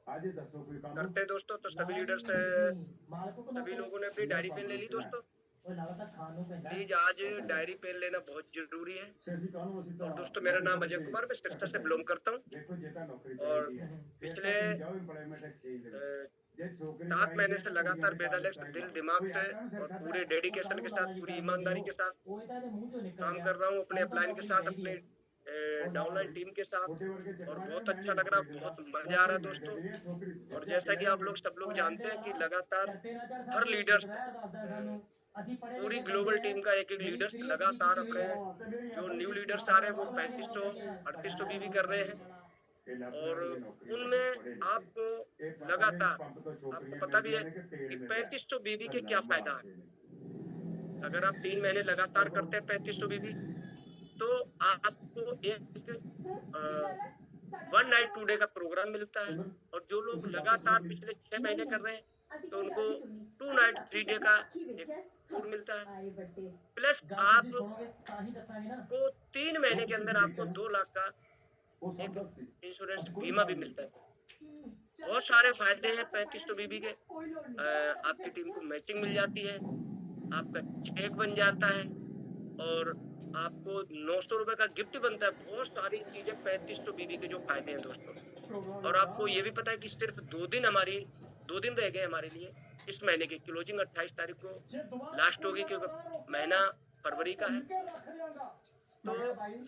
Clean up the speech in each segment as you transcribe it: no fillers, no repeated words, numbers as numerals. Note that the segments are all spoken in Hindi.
करते हैं दोस्तों। तो सभी लीडर्स सभी लोगों ने अपनी डायरी पेन ले ली दोस्तों। प्लीज आज डायरी पेन लेना बहुत जरूरी है। और दोस्तों मेरा नाम अजय कुमार, मैं सिरसा से बिलोंग करता हूँ। और पिछले 7 महीने से लगातार बेदालेक्स दिल दिमाग से और पूरे डेडिकेशन के साथ, पूरी ईमानदारी के साथ काम कर रहा हूँ, अपने अपलाइन के साथ, अपने डाउनलाइन टीम के साथ। और बहुत अच्छा लग रहा है, बहुत मजा आ रहा है दोस्तों। और जैसा कि आप लोग सब लोग जानते हैं कि लगातार हर लीडर्स पूरी ग्लोबल टीम का एक एक लीडर्स लगातार अपने जो न्यू लीडर्स आ रहे हैं वो 3500 3800 बीवी कर रहे हैं। और उनमें आपको लगातार, आपको पता भी है कि 3500 बीवी के क्या फायदा है। अगर आप 3 महीने लगातार करते हैं 3500 बीवी, तो आपको एक 1 नाइट 2 डे का प्रोग्राम मिलता है। और जो लोग लगातार पिछले 6 महीने कर रहे हैं तो उनको 2 नाइट 3 डे का एक टूर मिलता है। प्लस आपको 3 महीने के अंदर आपको 2 लाख का एक इंश्योरेंस बीमा भी मिलता है। बहुत सारे फायदे हैं 3500 बीबी के। आपकी टीम को मैचिंग मिल जाती है, आपका चेक बन जाता है, और आपको 900 रुपए का गिफ्ट बनता है। बहुत सारी चीजें 3500 बीबी के जो फायदे हैं दोस्तों। और आपको ये भी पता है कि सिर्फ 2 दिन रह गए हमारे लिए। इस महीने की क्लोजिंग 28 तारीख को लास्ट होगी, क्योंकि महीना फरवरी का है। तो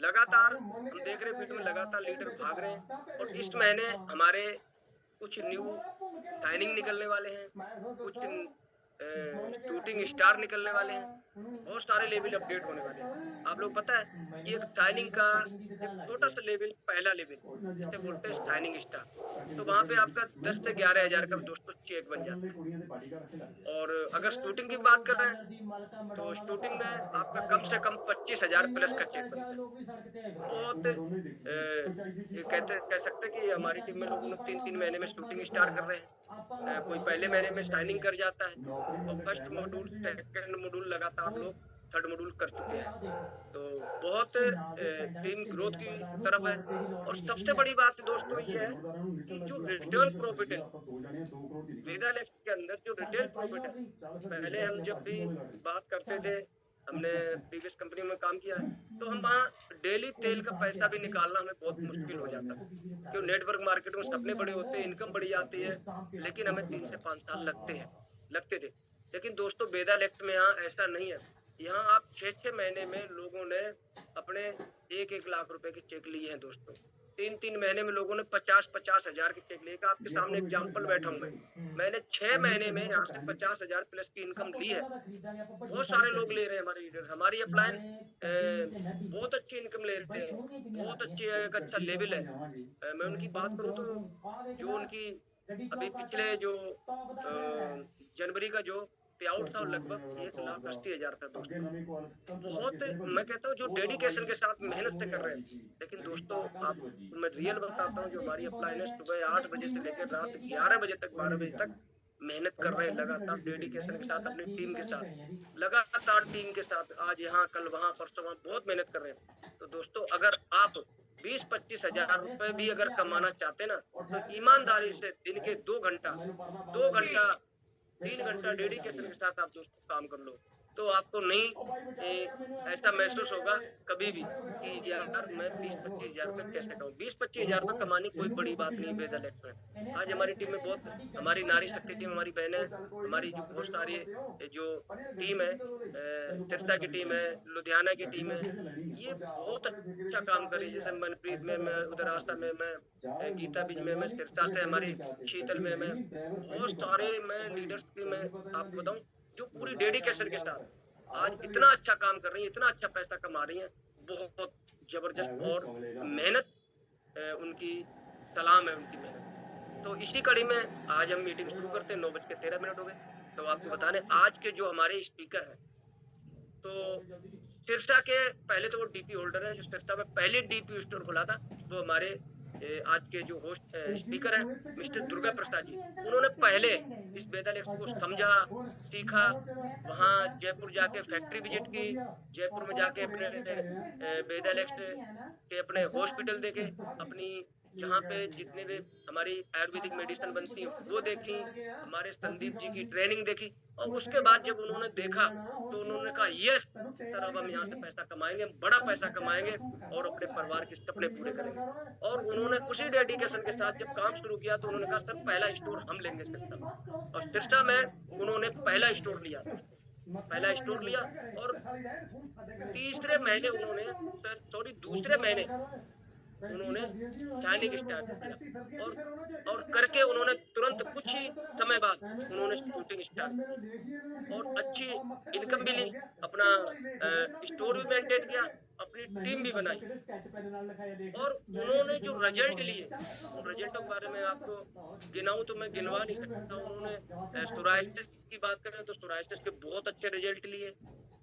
लगातार हम देख रहे हैं फील्ड में लगातार लीडर भाग रहे हैं। और इस महीने हमारे कुछ न्यू साइनिंग निकलने वाले हैं, कुछ शूटिंग स्टार निकलने वाले हैं, बहुत सारे लेवल अपडेट होने वाले हैं। आप लोग पता है कि एक साइनिंग का एक छोटा सा लेवल, पहला लेवल जिसे बोलते हैं साइनिंग स्टार, तो वहां पे आपका 10 से 11 हजार का दोस्तों चेक बन जाता है। और अगर शूटिंग की बात कर रहे हैं तो शूटिंग में आपका कम से कम 25,000 प्लस का चेक बनता है। बहुत ये कह सकते हैं कि हमारी टीम में लोगों ने 3-3 महीने में शूटिंग स्टार कर रहे हैं। कोई पहले महीने में साइनिंग कर जाता है, और फर्स्ट मॉड्यूल, सेकंड मॉड्यूल लगातार लोग थर्ड मॉड्यूल कर चुके हैं। तो बहुत टीम ग्रोथ की तरफ है। और सबसे बड़ी बात दोस्तों ये है कि जो रिटेल प्रॉफिट है वेदा लेक्स के अंदर, जो रिटेल प्रॉफिट है, पहले हम जब भी बात करते थे, हमने प्रीवियस कंपनी में काम किया है, तो हम वहाँ डेली तेल का पैसा भी निकालना हमें बहुत मुश्किल हो जाता था। क्यों, नेटवर्क मार्केट में सपने बड़े होते हैं, इनकम बढ़ी जाती है, लेकिन हमें 3 से 5 साल लगते थे। लेकिन दोस्तों वेदा लेक्स में यहाँ ऐसा नहीं है। यहाँ आप 6-6 महीने में लोगों ने अपने 1-1 लाख रुपए के चेक लिए हैं दोस्तों। 3-3 महीने में लोगों ने 50-50 हजार के चेक लिए। आपके सामने एग्जाम्पल बैठा हूँ मैंने 6 महीने में यहाँ से 50,000 प्लस की इनकम ली है। बहुत सारे लोग ले रहे हैं हमारे लीडर, हमारी अपलाइन बहुत अच्छी इनकम ले रहे हैं, बहुत अच्छी एक अच्छा लेवल है। मैं उनकी बात करूँ तो जो उनकी अभी पिछले जो जनवरी का जो पे आउट था, लगभग 1,80,000 था दोस्तों। बहुत, मैं कहता हूँ जो डेडिकेशन के साथ मेहनत से कर रहे हैं। लेकिन दोस्तों आपको मैं रियल बताता हूँ, जो हमारी अपलाइन है सुबह 8 बजे से लेकर रात 11 बजे तक, 12 बजे तक मेहनत कर रहे हैं लगातार डेडिकेशन के साथ, अपनी टीम के साथ, लगातार टीम के साथ, आज यहाँ कल वहाँ परसों वहाँ, बहुत मेहनत कर रहे हैं। तो दोस्तों अगर आप 20-25 हजार रुपए भी अगर कमाना चाहते ना, तो ईमानदारी से दिन के 2 घंटा 3 घंटा डेडिकेशन के साथ आप दोस्तों काम कर लो, तो आपको नहीं ऐसा महसूस होगा कभी भी कि यार मैं 20-25 हजार रुपये कैसे कमाऊं। 20-25 हजार रुपये कमानी कोई बड़ी बात नहीं वेदा लेक्स में। आज हमारी टीम में बहुत, हमारी नारी शक्ति टीम, हमारी बहनें, हमारी जो बहुत सारी जो टीम है, सिरसा की टीम है, लुधियाना की टीम है, ये बहुत अच्छा काम कर रही है। जैसे मनप्रीत में मैं, उधर आस्था में मैं, गीता बीज में मैं, सिरसा से हमारी शीतल में मैं, बहुत सारे मैं लीडर्स की मैं आपको बताऊं जो पूरी डेडिकेशन के साथ आज इतना अच्छा काम कर रही है, इतना अच्छा पैसा कमा रही है, बहुत जबरदस्त। और मेहनत उनकी सलाम है, उनकी मेहनत। तो इसी कड़ी में आज हम मीटिंग शुरू करते हैं। 9:13 हो गए। तो आपको बता दें आज के जो हमारे स्पीकर हैं, तो सिरसा के पहले तो वो डीपी होल्डर है, जो सिरसा में पहले डीपी स्टोर खुला था, वो हमारे आज के जो होस्ट स्पीकर हैं मिस्टर दुर्गा प्रसाद जी। उन्होंने पहले इस वेदा लेक्स को समझा, सीखा, वहाँ जयपुर जाके फैक्ट्री विजिट की, जयपुर में जाके अपने वेदा लेक्स के अपने हॉस्पिटल देखे, अपनी जहाँ पे जितने भी हमारी आयुर्वेदिक मेडिसिन बनती है वो देखी, हमारे संदीप जी की ट्रेनिंग देखी, और उसके बाद जब उन्होंने देखा तो उन्होंने कहा यस सर, अब हम यहाँ से पैसा कमाएंगे, बड़ा पैसा कमाएंगे और अपने परिवार के सपने पूरे करेंगे। और उन्होंने उसी डेडिकेशन के साथ जब काम शुरू किया तो उन्होंने कहा सर पहला स्टोर हम लेंगे सिरसा में, और सिरसा में उन्होंने पहला स्टोर लिया दोस्तों, पहला स्टोर लिया। और तीसरे महीने उन्होंने सर सॉरी दूसरे महीने उन्होंने शाइनिंग स्टार किया, और करके उन्होंने तुरंत कुछ ही समय बाद उन्होंने शूटिंग स्टार्ट की और अच्छी इनकम भी ली, अपना स्टोर भी मेंटेन किया, अपनी टीम भी बनाई। और उन्होंने जो रिजल्ट लिए उन रिजल्टों के बारे में आपको गिनाऊं तो मैं गिनवा नहीं सकता। उन्होंने सोराइसिस की बात करें तो सोराइसिस के बहुत अच्छे रिजल्ट लिए।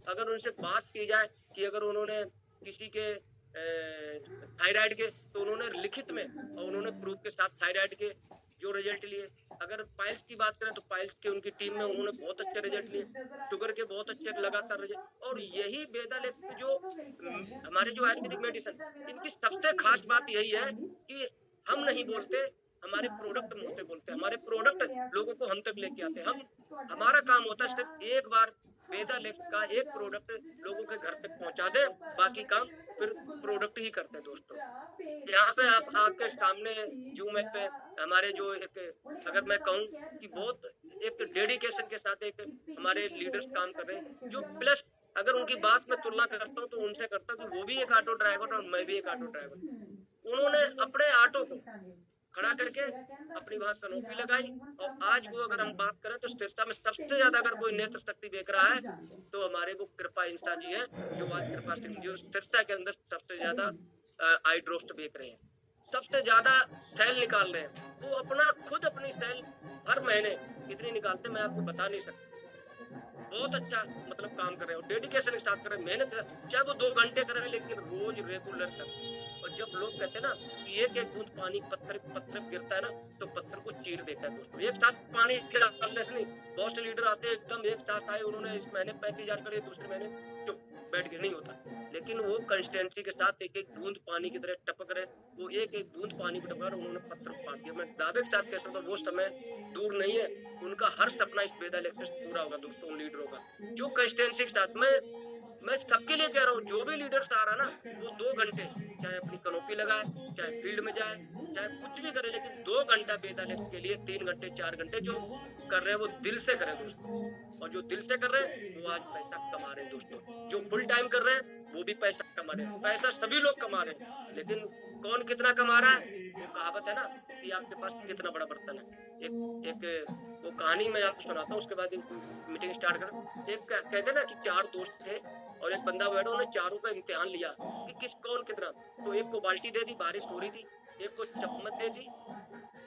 अगर उनसे बात की जाए कि अगर उन्होंने किसी के थायराइड के, तो उन्होंने लिखित में और उन्होंने प्रूफ के साथ थायराइड के जो रिजल्ट लिए। अगर पाइल्स की बात करें तो पाइल्स के उनकी टीम में उन्होंने बहुत अच्छे रिजल्ट लिए, शुगर के बहुत अच्छे लगातार रिजल्ट। और यही वेदालेक्स जो हमारे जो आयुर्वेदिक मेडिसिन, इनकी सबसे खास बात यही है कि हम नहीं बोलते, हमारे प्रोडक्ट मुंह से बोलते हैं, हमारे प्रोडक्ट लोगों को हम तक लेके आते हैं। हम हमारा काम होता है सिर्फ एक बार वेदालेक्स का एक प्रोडक्ट लोगों के घर तक पहुंचा दे, बाकी काम फिर प्रोडक्ट ही करते हैं दोस्तों। यहाँ पे आप आपके सामने जूम ऐप पे हमारे जो एक, अगर मैं कहूँ कि बहुत एक डेडिकेशन के साथ एक हमारे लीडर्स काम कर रहे हैं, जो प्लस अगर उनकी बात में तुलना करता हूँ तो उनसे करता हूँ कि वो भी एक ऑटो ड्राइवर और मैं भी एक ऑटो ड्राइवर। उन्होंने अपने ऑटो को खड़ा करके अपनी वहां कनोपी लगाई, और आज वो अगर हम बात करें तो सिरसा में सबसे ज्यादा अगर कोई नेत्र शक्ति देख रहा है तो हमारे वो कृपा इंस्टा जी है, जो आज कृपा सिंह जो सिरसा के अंदर सबसे ज्यादा आई ड्रॉप्स बेच रहे हैं, सबसे ज्यादा सेल निकाल रहे हैं। वो अपना खुद अपनी सेल हर महीने कितनी निकालते मैं आपको बता नहीं सकता। बहुत अच्छा मतलब काम कर रहे हो, डेडिकेशन के साथ कर रहे हैं, मेहनत कर, चाहे वो 2 घंटे कर रहे हैं लेकिन रोज रेगुलर कर। और जब लोग कहते हैं ना कि एक एक बूंद पानी पत्थर पत्थर गिरता है ना तो पत्थर को चीर देता है दोस्तों। एक साथ पानी डालने से नहीं, बहुत से लीडर आते हैं एकदम एक साथ आए, उन्होंने इस महीने 35,000 करे, दूसरे महीने चुप बैठ के नहीं होता। लेकिन वो कंसिस्टेंसी के साथ एक एक बूंद पानी की तरह टपक रहे, वो एक एक बूंद पानी को टपका, उन्होंने पत्थर फाड़ दिया। मैं दावे के साथ कह सकता हूँ वो समय दूर नहीं है, उनका हर सपना इस वेदालेक्स पूरा होगा दोस्तों। उन लीडरों का जो कंसिस्टेंसी के साथ, मैं सबके लिए कह रहा हूँ, जो भी लीडर्स आ रहा है ना वो 2 घंटे चाहे अपनी कनोपी लगाए, चाहे फील्ड में जाए, चाहे कुछ भी करे, लेकिन 2 घंटा वेदालेक्स के लिए 3 घंटे 4 घंटे जो कर रहे हैं वो दिल से करें दोस्तों। और जो दिल से कर रहे हैं वो आज पैसा कमा रहे हैं दोस्तों। जो फुल टाइम कर रहे हैं वो भी पैसा कमा रहे हैं, पैसा सभी लोग कमा रहे हैं, लेकिन कौन कितना कमा रहा है, वो कहावत है ना कि आपके पास कितना बड़ा बर्तन है। एक एक वो कहानी मैं आपको सुनाता हूँ, उसके बाद मीटिंग स्टार्ट कर। एक कहते ना कि 4 दोस्त थे और एक बंदा बैठा, उन्होंने चारों का इम्तिहान लिया कि किस कौन कितना। तो एक को बाल्टी दे दी, बारिश हो रही थी, एक को चम्मच दे दी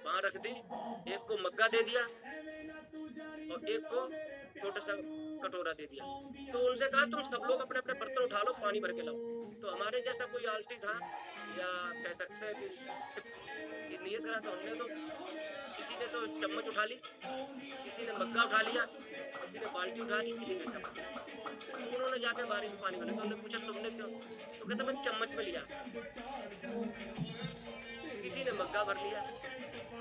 वहां रख दी, एक को मग्गा दे दिया और एक को छोटा सा कटोरा दे दिया। तो उनसे कहा तुम सब लोग अपने अपने बर्तन उठा लो, पानी भर के लाओ। तो हमारे जैसा कोई आलसी था, या कह सकते हैं कि नियत करा, तो हमने तो किसी ने तो चम्मच उठा ली, किसी ने मग्गा उठा लिया, किसी ने बाल्टी उठा ली, किसी ने चम्मच। तो उन्होंने जाके बारिश पानी भर, तो उन्होंने पूछा तुमने क्यों, तो कहता मैं चम्मच में लिया। किसी ने मग्गा भर लिया,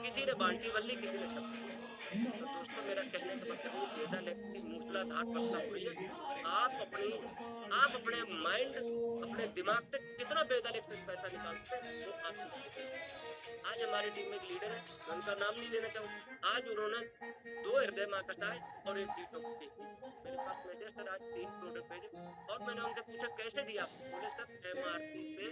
किसी ने बाल्टी भर ली, किसी ने चम्मच। तो दोस्तों मेरा कहने का मतलब है वेदालेक्स की मूसलाधार वर्षा हो रही है। आप अपने माइंड, अपने दिमाग से कितना वेदालेक्स से पैसा निकालते हैं वो आपकी जिम्मेदारी है। आज हमारी टीम में एक लीडर है, मैं उनका नाम नहीं लेना चाहूँगा। आज उन्होंने 2 हृदय माँ कसाय और 1 डिटॉक्स दी। मेरे पास मैसेज सर आज 3 प्रोडक्ट भेजे, और मैंने उनसे पूछा कैसे दिया आपको, बोले सर एमआरपी पे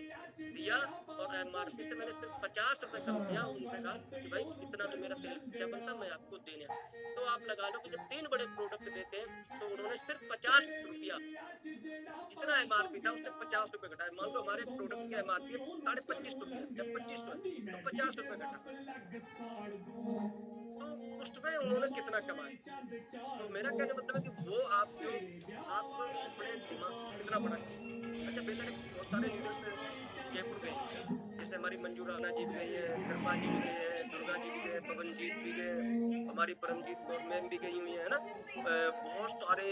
दिया, और एमआरपी से मैंने सिर्फ 50 रुपए कम किया। उनसे कहा कि भाई इतना तो मेरा सेल बनता, मैं आपको देने आया। तो आप लगा लो कि जब 3 बड़े प्रोडक्ट देते हैं तो उन्होंने सिर्फ 50 रुपया, जितना एमआरपी था उससे 50 रुपए घटाया। मान लो हमारे प्रोडक्ट की एमआरपी है 25.5 रुपया या 25 है, तो 50 रुपए घटा, तो उसमें उन्होंने कितना कमाया। तो मेरा कहने का मतलब है कि वो आप जो आप अपने दिमाग को कितना बड़ा करें। अच्छा बेहतर है, बहुत सारे लीडर्स जयपुर गए, जैसे हमारी मंजू राणा जी भी गई है, कृपा जी भी गई है, दुर्गा जी भी गए, पवनजीत भी गए, हमारी परमजीत कौर मैम भी गई हुई है ना, बहुत सारे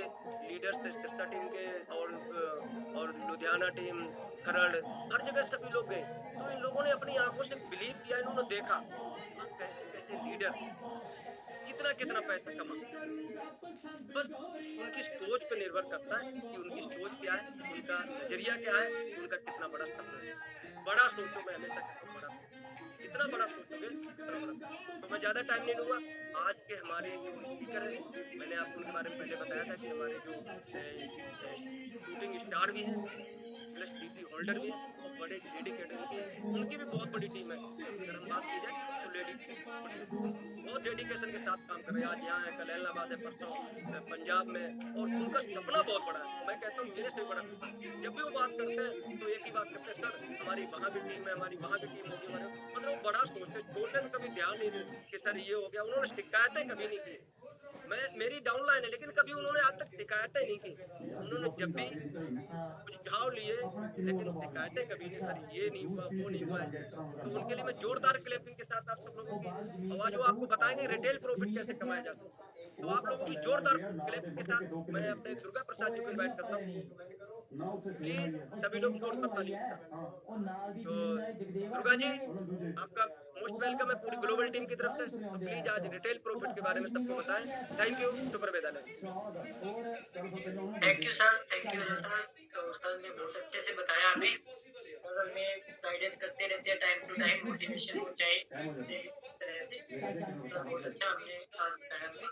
लीडर्स थे सिरसा टीम के, और लुधियाना टीम, खरड़, हर जगह सभी लोग गए। तो इन लोगों ने अपनी आंखों से बिलीव किया, इन्होंने देखा कैसे कैसे लीडर कितना कितना पैसा कमा। बस उनकी सोच पे निर्भर करता है कि उनकी सोच क्या है, उनका नजरिया क्या है, उनका कितना बड़ा सपना है। बड़ा सोचो, मैं हमेशा कहता हूँ बड़ा सोचो, जितना बड़ा सोचोगे उतना बड़ा। तो मैं ज़्यादा टाइम नहीं लूँगा। आज के हमारे जो स्पीकर हैं, मैंने आपको उनके बारे में पहले बताया था कि हमारे जो शूटिंग स्टार भी हैं, प्लस डीपी होल्डर भी हैं, और बड़े डेडिकेटेड भी हैं। उनकी भी बहुत बड़ी टीम है। अगर हम बात की जाए तो लेडी बहुत डेडिकेशन के साथ काम कर रहे हैं। आज यहाँ है, कल इलाहाबाद है, परसों पंजाब में, और उनका सपना बहुत बड़ा है। मैं कहता हूँ मेरे से भी बड़ा सपना है। जब भी वो बात करते हैं तो एक ही बात करते हैं, सर हमारी वहाँ भी टीम है, हमारी वहाँ भी टीम होगी, हमारे मतलब वो बड़ा सोचते, छोटे में कभी ध्यान नहीं देते कि सर ये हो गया। उन्होंने शिकायतें कभी नहीं की। मेरी डाउन लाइन है, लेकिन कभी उन्होंने आज तक शिकायतें नहीं की। उन्होंने जब भी कुछ घाव लिए, लेकिन शिकायतें कभी नहीं, सर ये नहीं हुआ, वो नहीं हुआ। तो उनके लिए मैं जोरदार क्लैपिंग के साथ आप सब लोगों की आवाज, वो आपको बताएंगे रिटेल प्रॉफिट कैसे कमाया जा सकता है। तो आप लोगों की जोरदार क्लैपिंग के साथ मैं अपने दुर्गा प्रसाद जी को इन्वाइट करता हूँ, प्लीज सभी लोग जोरदार ताली के साथ। तो दुर्गा जी, आपका मोस्ट वेलकम है पूरी ग्लोबल टीम की तरफ से। तो प्लीज आज रिटेल प्रॉफिट के बारे में सबको बताएं। थैंक यू, सुपर वेदालय। Thank you sir, thank you sir. तो सर ने बहुत अच्छे से बताया हमें, और हमें गाइडेंस करते रहते हैं टाइम टू टाइम, मोटिवेशन हो जाए इस तरह से। सर बहुत अच्छा हमने आज बताया हमें।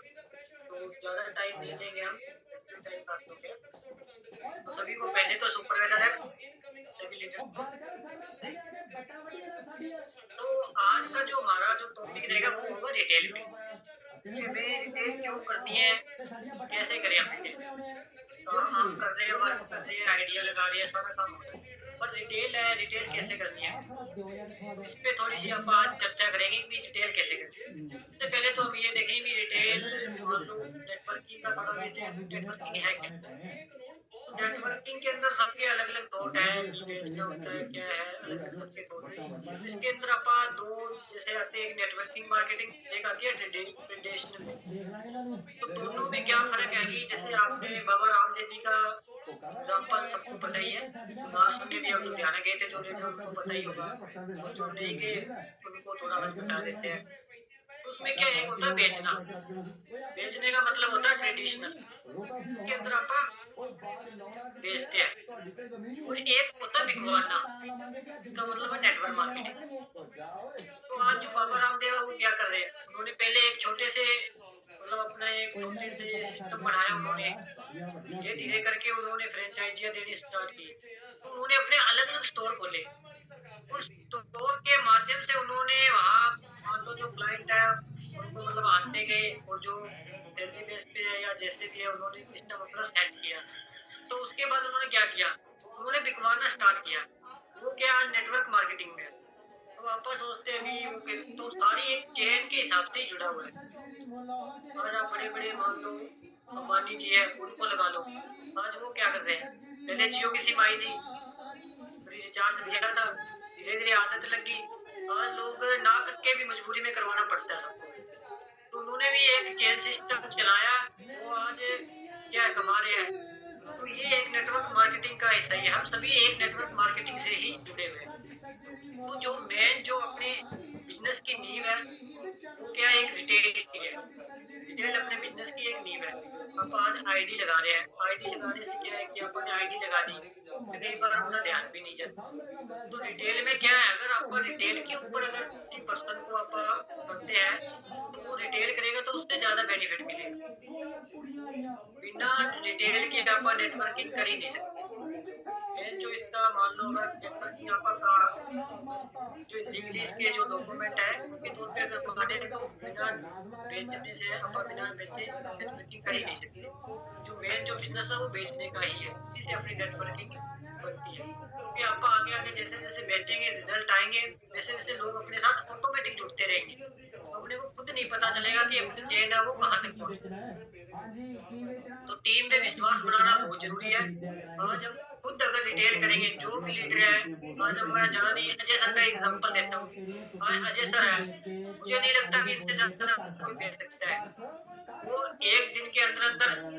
तो ज़्यादा टाइम नहीं लेंगे हम, टाइम पास हो गया। तो सभी को पहले तो सुपर वेदर है सभी लीडर्स को। तो आज का जो हमारा जो टॉपिक रहेगा वो होगा रिटेल पे, कि हमें रिटेल क्यों करनी है, कैसे करें हम रिटेल। हम कर रहे हैं, वर्क कर रहे हैं, आइडिया लगा रहे हैं, सारा काम हो रहा है, पर रिटेल है, रिटेल कैसे करनी है, इस पे थोड़ी सी आप आज चर्चा करेंगे कि रिटेल कैसे करनी है। सबसे पहले तो हम ये देखेंगे कि रिटेल मान लो नेटवर्किंग का थोड़ा नेटवर्किंग है क्या। तो नेटवर्किंग के अंदर सबके अलग अलग थॉट है कि बेचना होता है क्या है, अलग अलग सबके थॉट है। इसके अंदर आप दो जैसे आते हैं, नेटवर्किंग मार्केटिंग, एक आती है ट्रेडिशनल। तो दोनों में क्या फर्क है कि जैसे आपने बाबा रामदेव जी का एग्जाम्पल सबको पता ही है। लास्ट में भी हम लुधियाना गए थे, जो लेकर उनको पता ही होगा, और जो नहीं गए उनको थोड़ा हम बता देते हैं। तो उसमें क्या एक होता है बेचना, बेचने का मतलब होता है ट्रेडिशनल, इसके अंदर आप बेचते हैं। और एक होता है बिकवाना, इसका मतलब है नेटवर्क मार्केटिंग। तो आज जो बाबा रामदेव है वो क्या कर रहे हैं, उन्होंने पहले एक छोटे से मतलब अपना एक छोटे से सिस्टम बढ़ाया उन्होंने, धीरे धीरे करके उन्होंने फ्रेंचाइजियां देनी स्टार्ट की। तो उन्होंने अपने अलग अलग स्टोर खोले, उस स्टोर के माध्यम से उन्होंने वहाँ मान लो जो क्लाइंट है उनको मतलब आते गए, और जो सैलरी बेस पे है या जैसे भी है उन्होंने सिस्टम अपना सेट किया। तो उसके बाद उन्होंने क्या किया, उन्होंने बिकवाना स्टार्ट किया। वो क्या नेटवर्क मार्केटिंग में। तो वापस सोचते हैं अभी तो सारी एक चेन के हिसाब से ही जुड़ा हुआ है। आज आप बड़े बड़े मान लो अंबानी जी है, उनको लगा लो। आज वो क्या कर रहे हैं, पहले जियो की सिम आई थी, रिचार्ज दिया था, धीरे धीरे आदत लगी, आज लोग ना करके भी मजबूरी में करवाना पड़ता है सबको। तो उन्होंने भी एक चेन सिस्टम चलाया, वो आज क्या कमा रहे हैं। तो ये एक नेटवर्क मार्केटिंग का हिस्सा है, हम सभी एक नेटवर्क मार्केटिंग से ही जुड़े हुए हैं। तो जो मेन जो अपने बिजनेस की नींव है वो क्या है, एक रिटेल की है। रिटेल अपने बिजनेस की एक नींव है। आप आज आईडी लगा रहे हैं, आईडी लगाने से क्या है कि आपने आईडी लगा दी तो कई बार अपना ध्यान भी नहीं जाता। तो रिटेल में क्या है, अगर आप रिटेल के ऊपर अगर किसी पर्सन को आप करते हैं तो वो रिटेल करेगा तो उससे ज़्यादा बेनिफिट मिलेगा। बिना रिटेल के आप नेटवर्किंग कर ही नहीं सकते। मेन जो इसका मान लो अगर नेटवर्किंग आपका जो लीगली इसके जो डॉक्यूमेंट है उसके तौर पे अगर माने तो बिना बेचने से आप बिना बेचे नेटवर्किंग कर ही नहीं सकते। जो मेन जो बिजनेस है वो बेचने का ही है, इसी से अपनी नेटवर्किंग बनती है। क्योंकि आप आगे आगे जैसे जैसे बेचेंगे, रिजल्ट आएंगे, वैसे वैसे लोग अपने साथ ऑटोमेटिक जुड़ते रहेंगे। तो अपने को खुद नहीं पता चलेगा कि अपनी चेन है वो कहाँ तक पहुँची। तो टीम में विश्वास बनाना बहुत जरूरी है। आज हम खुद अगर रिटेल करेंगे, जो भी लीडर है, आज हमारा ज़्यादा नहीं, अजय सर का एग्जांपल देता हूँ। आज अजय सर है, मुझे नहीं लगता कि इनसे ज़्यादा कोई बेच सकता है। वो एक दिन के अंदर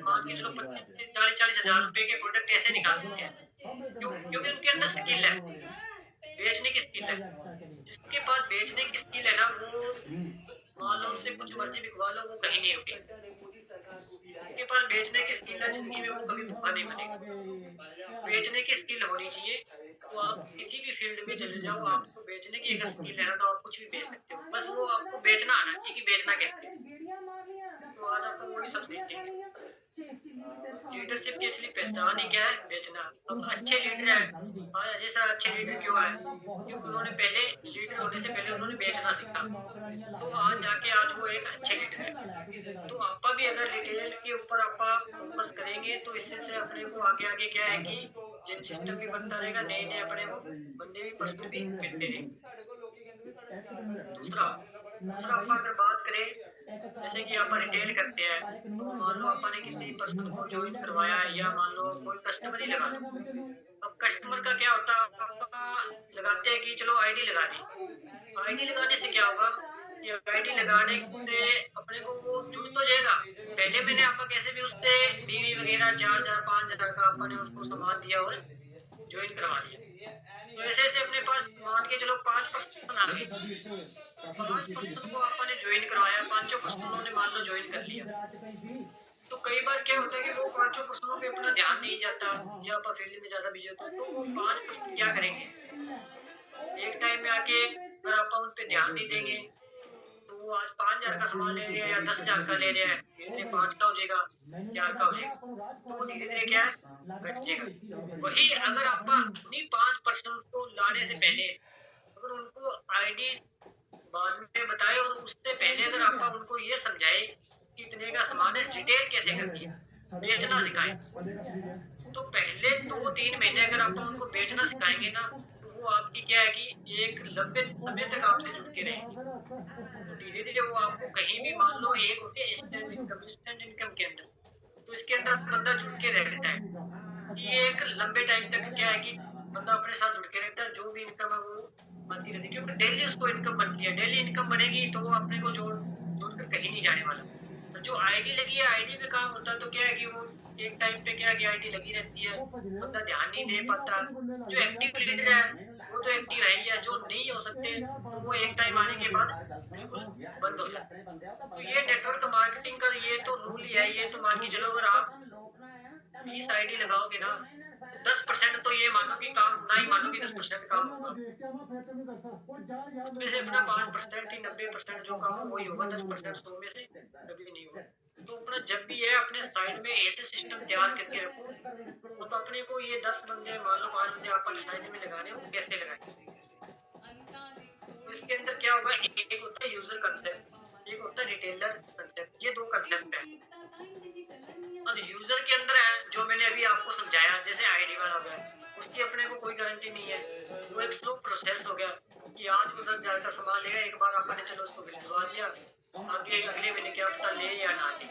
मान के चलो 25-40 हज़ार रुपए के प्रोडक्ट ऐसे निकालते हैं। क्यों? क्योंकि उनके अंदर स्किल है, बेचने की स्किल है। जिसके पास बेचने की स्किल है ना, वो मान लो उससे कुछ मर्जी बिकवा लो, वो कहीं नहीं रुके। जिसके पास बेचने की स्किल है, जिंदगी में वो कभी भूखा नहीं मरेगा। बेचने की स्किल होनी चाहिए। तो आप किसी भी फील्ड में चले जाओ, आपको बेचने की अगर स्किल है ना, तो आप कुछ भी बेच सकते हो। बस वो आपको बेचना आना चाहिए कि बेचना कैसे है। तो आज आपको वही सब सीखेंगे। लीडरशिप की असली पहचान ही क्या है? बेचना। अब अच्छे लीडर हैं, आज अजय सर अच्छे लीडर क्यों है? क्योंकि उन्होंने पहले लीडर होने से पहले उन्होंने बेचना सीखा, तो आज जाके आज वो एक अच्छे लीडर है। तो आपा भी अगर रिटेल के ऊपर आपा फोकस करेंगे, तो इससे से अपने को आगे आगे क्या है कि जेन सिस्टम भी बनता रहेगा, नए नए अपने को बंदे भी पर्सन भी मिलते रहेंगे। दूसरा दूसरा आपा अगर बात करें, जैसे कि आप रिटेल करते हैं, तो मान लो आपने किसी पर्सन को ज्वाइन करवाया, या मान लो कोई कस्टमर ही लगा लो। अब कस्टमर का क्या होता है, आपका लगाते हैं कि चलो आईडी लगा दी। आईडी लगाने से क्या होगा कि आईडी लगाने से अपने को वो जुड़ तो जाएगा। पहले मैंने आपका कैसे भी उससे बीवी वगैरह 4,000 5,000 का आपने उसको सामान दिया और ज्वाइन करवा दिया। तो ऐसे ऐसे अपने पास मान के चलो 5 पर्सन आ गए। 5 पर्सन को आपने ज्वाइन करवाया, पांचों पर्सनों ने मान लो ज्वाइन कर लिया। तो कई बार क्या होता है कि वो पांचों पर्सनों पे अपना ध्यान नहीं जाता, या आप फील्ड में ज्यादा बिजी होते हो, तो वो 5 पर्सन क्या करेंगे, एक टाइम में आके अगर आप उन पे ध्यान नहीं देंगे, तो वो आज 5,000 का सामान ले रहे हैं या 10,000 का ले रहे हैं, धीरे धीरे 5 का हो जाएगा, 4 का हो जाएगा। तो वो धीरे धीरे क्या है, घट जाएगा। वही अगर आप उन्हीं 5 पर्सन को लाने से पहले अगर उनको आईडी बाद में बताए, और उससे पहले अगर आप उनको ये समझाए कि इतने का सामान है, रिटेल कैसे करती है, बेचना सिखाएं। तो पहले 2-3 महीने अगर आप उनको बेचना सिखाएंगे ना, तो वो आपकी क्या है कि एक लंबे समय तक आपसे जुड़ के रहेंगे। तो धीरे धीरे वो आपको कहीं भी मान लो, एक होती है इंस्टेंट इनकम के अंदर, तो इसके अंदर बंदा जुड़ के रहता है। ये एक लंबे टाइम तक क्या है कि बंदा अपने साथ जुड़ के रहता है, जो भी इनकम है वो आती रहती है, क्योंकि डेली उसको इनकम बनती है। डेली इनकम बनेगी तो वो अपने को जोड़ कर कहीं नहीं जाने वाला। तो जो आईडी लगी है, आईडी में काम होता है, तो क्या है कि वो एक टाइम पे क्या है कि आईडी लगी रहती है, बंदा ध्यान नहीं दे पाता। जो एक्टिव लीडर है वो तो एक्टिव है ही है, जो नहीं हो सकते तो वो एक टाइम आने के बाद बिल्कुल बंद हो जाते हैं। तो ये नेटवर्क मार्केटिंग का ये तो रूल ही है। ये तो मान के चलो, अगर आप 20 आईडी लगाओगे ना, 10% तो ये मानो कि काम ना ही मानो कि 10% काम होगा। उसमें से अपना 5% ही 90% जो काम है वही होगा, 10% 100 में से कभी नहीं होगा। तो अपना जब भी है अपने साइड में ऐसे सिस्टम तैयार करके रखो। अब अपने को ये 10 बंदे मान लो 5 बंदे आपने साइड में लगाने, वो कैसे लगाए? तो इसके अंदर क्या होगा, एक होता है यूजर कंसेप्ट, एक होता है रिटेलर कंसेप्ट। ये दो कंसेप्ट है। अब यूजर के अंदर है जो मैंने अभी आपको समझाया, जैसे आईडी वाला हो गया, उसकी अपने को कोई गारंटी नहीं है। वो एक स्लो प्रोसेस हो गया कि आज वो 10,000 का सामान लेगा, एक बार आपने चलो उसको भिजवा दिया, आगे अगले महीने क्या पता ले या ना ले।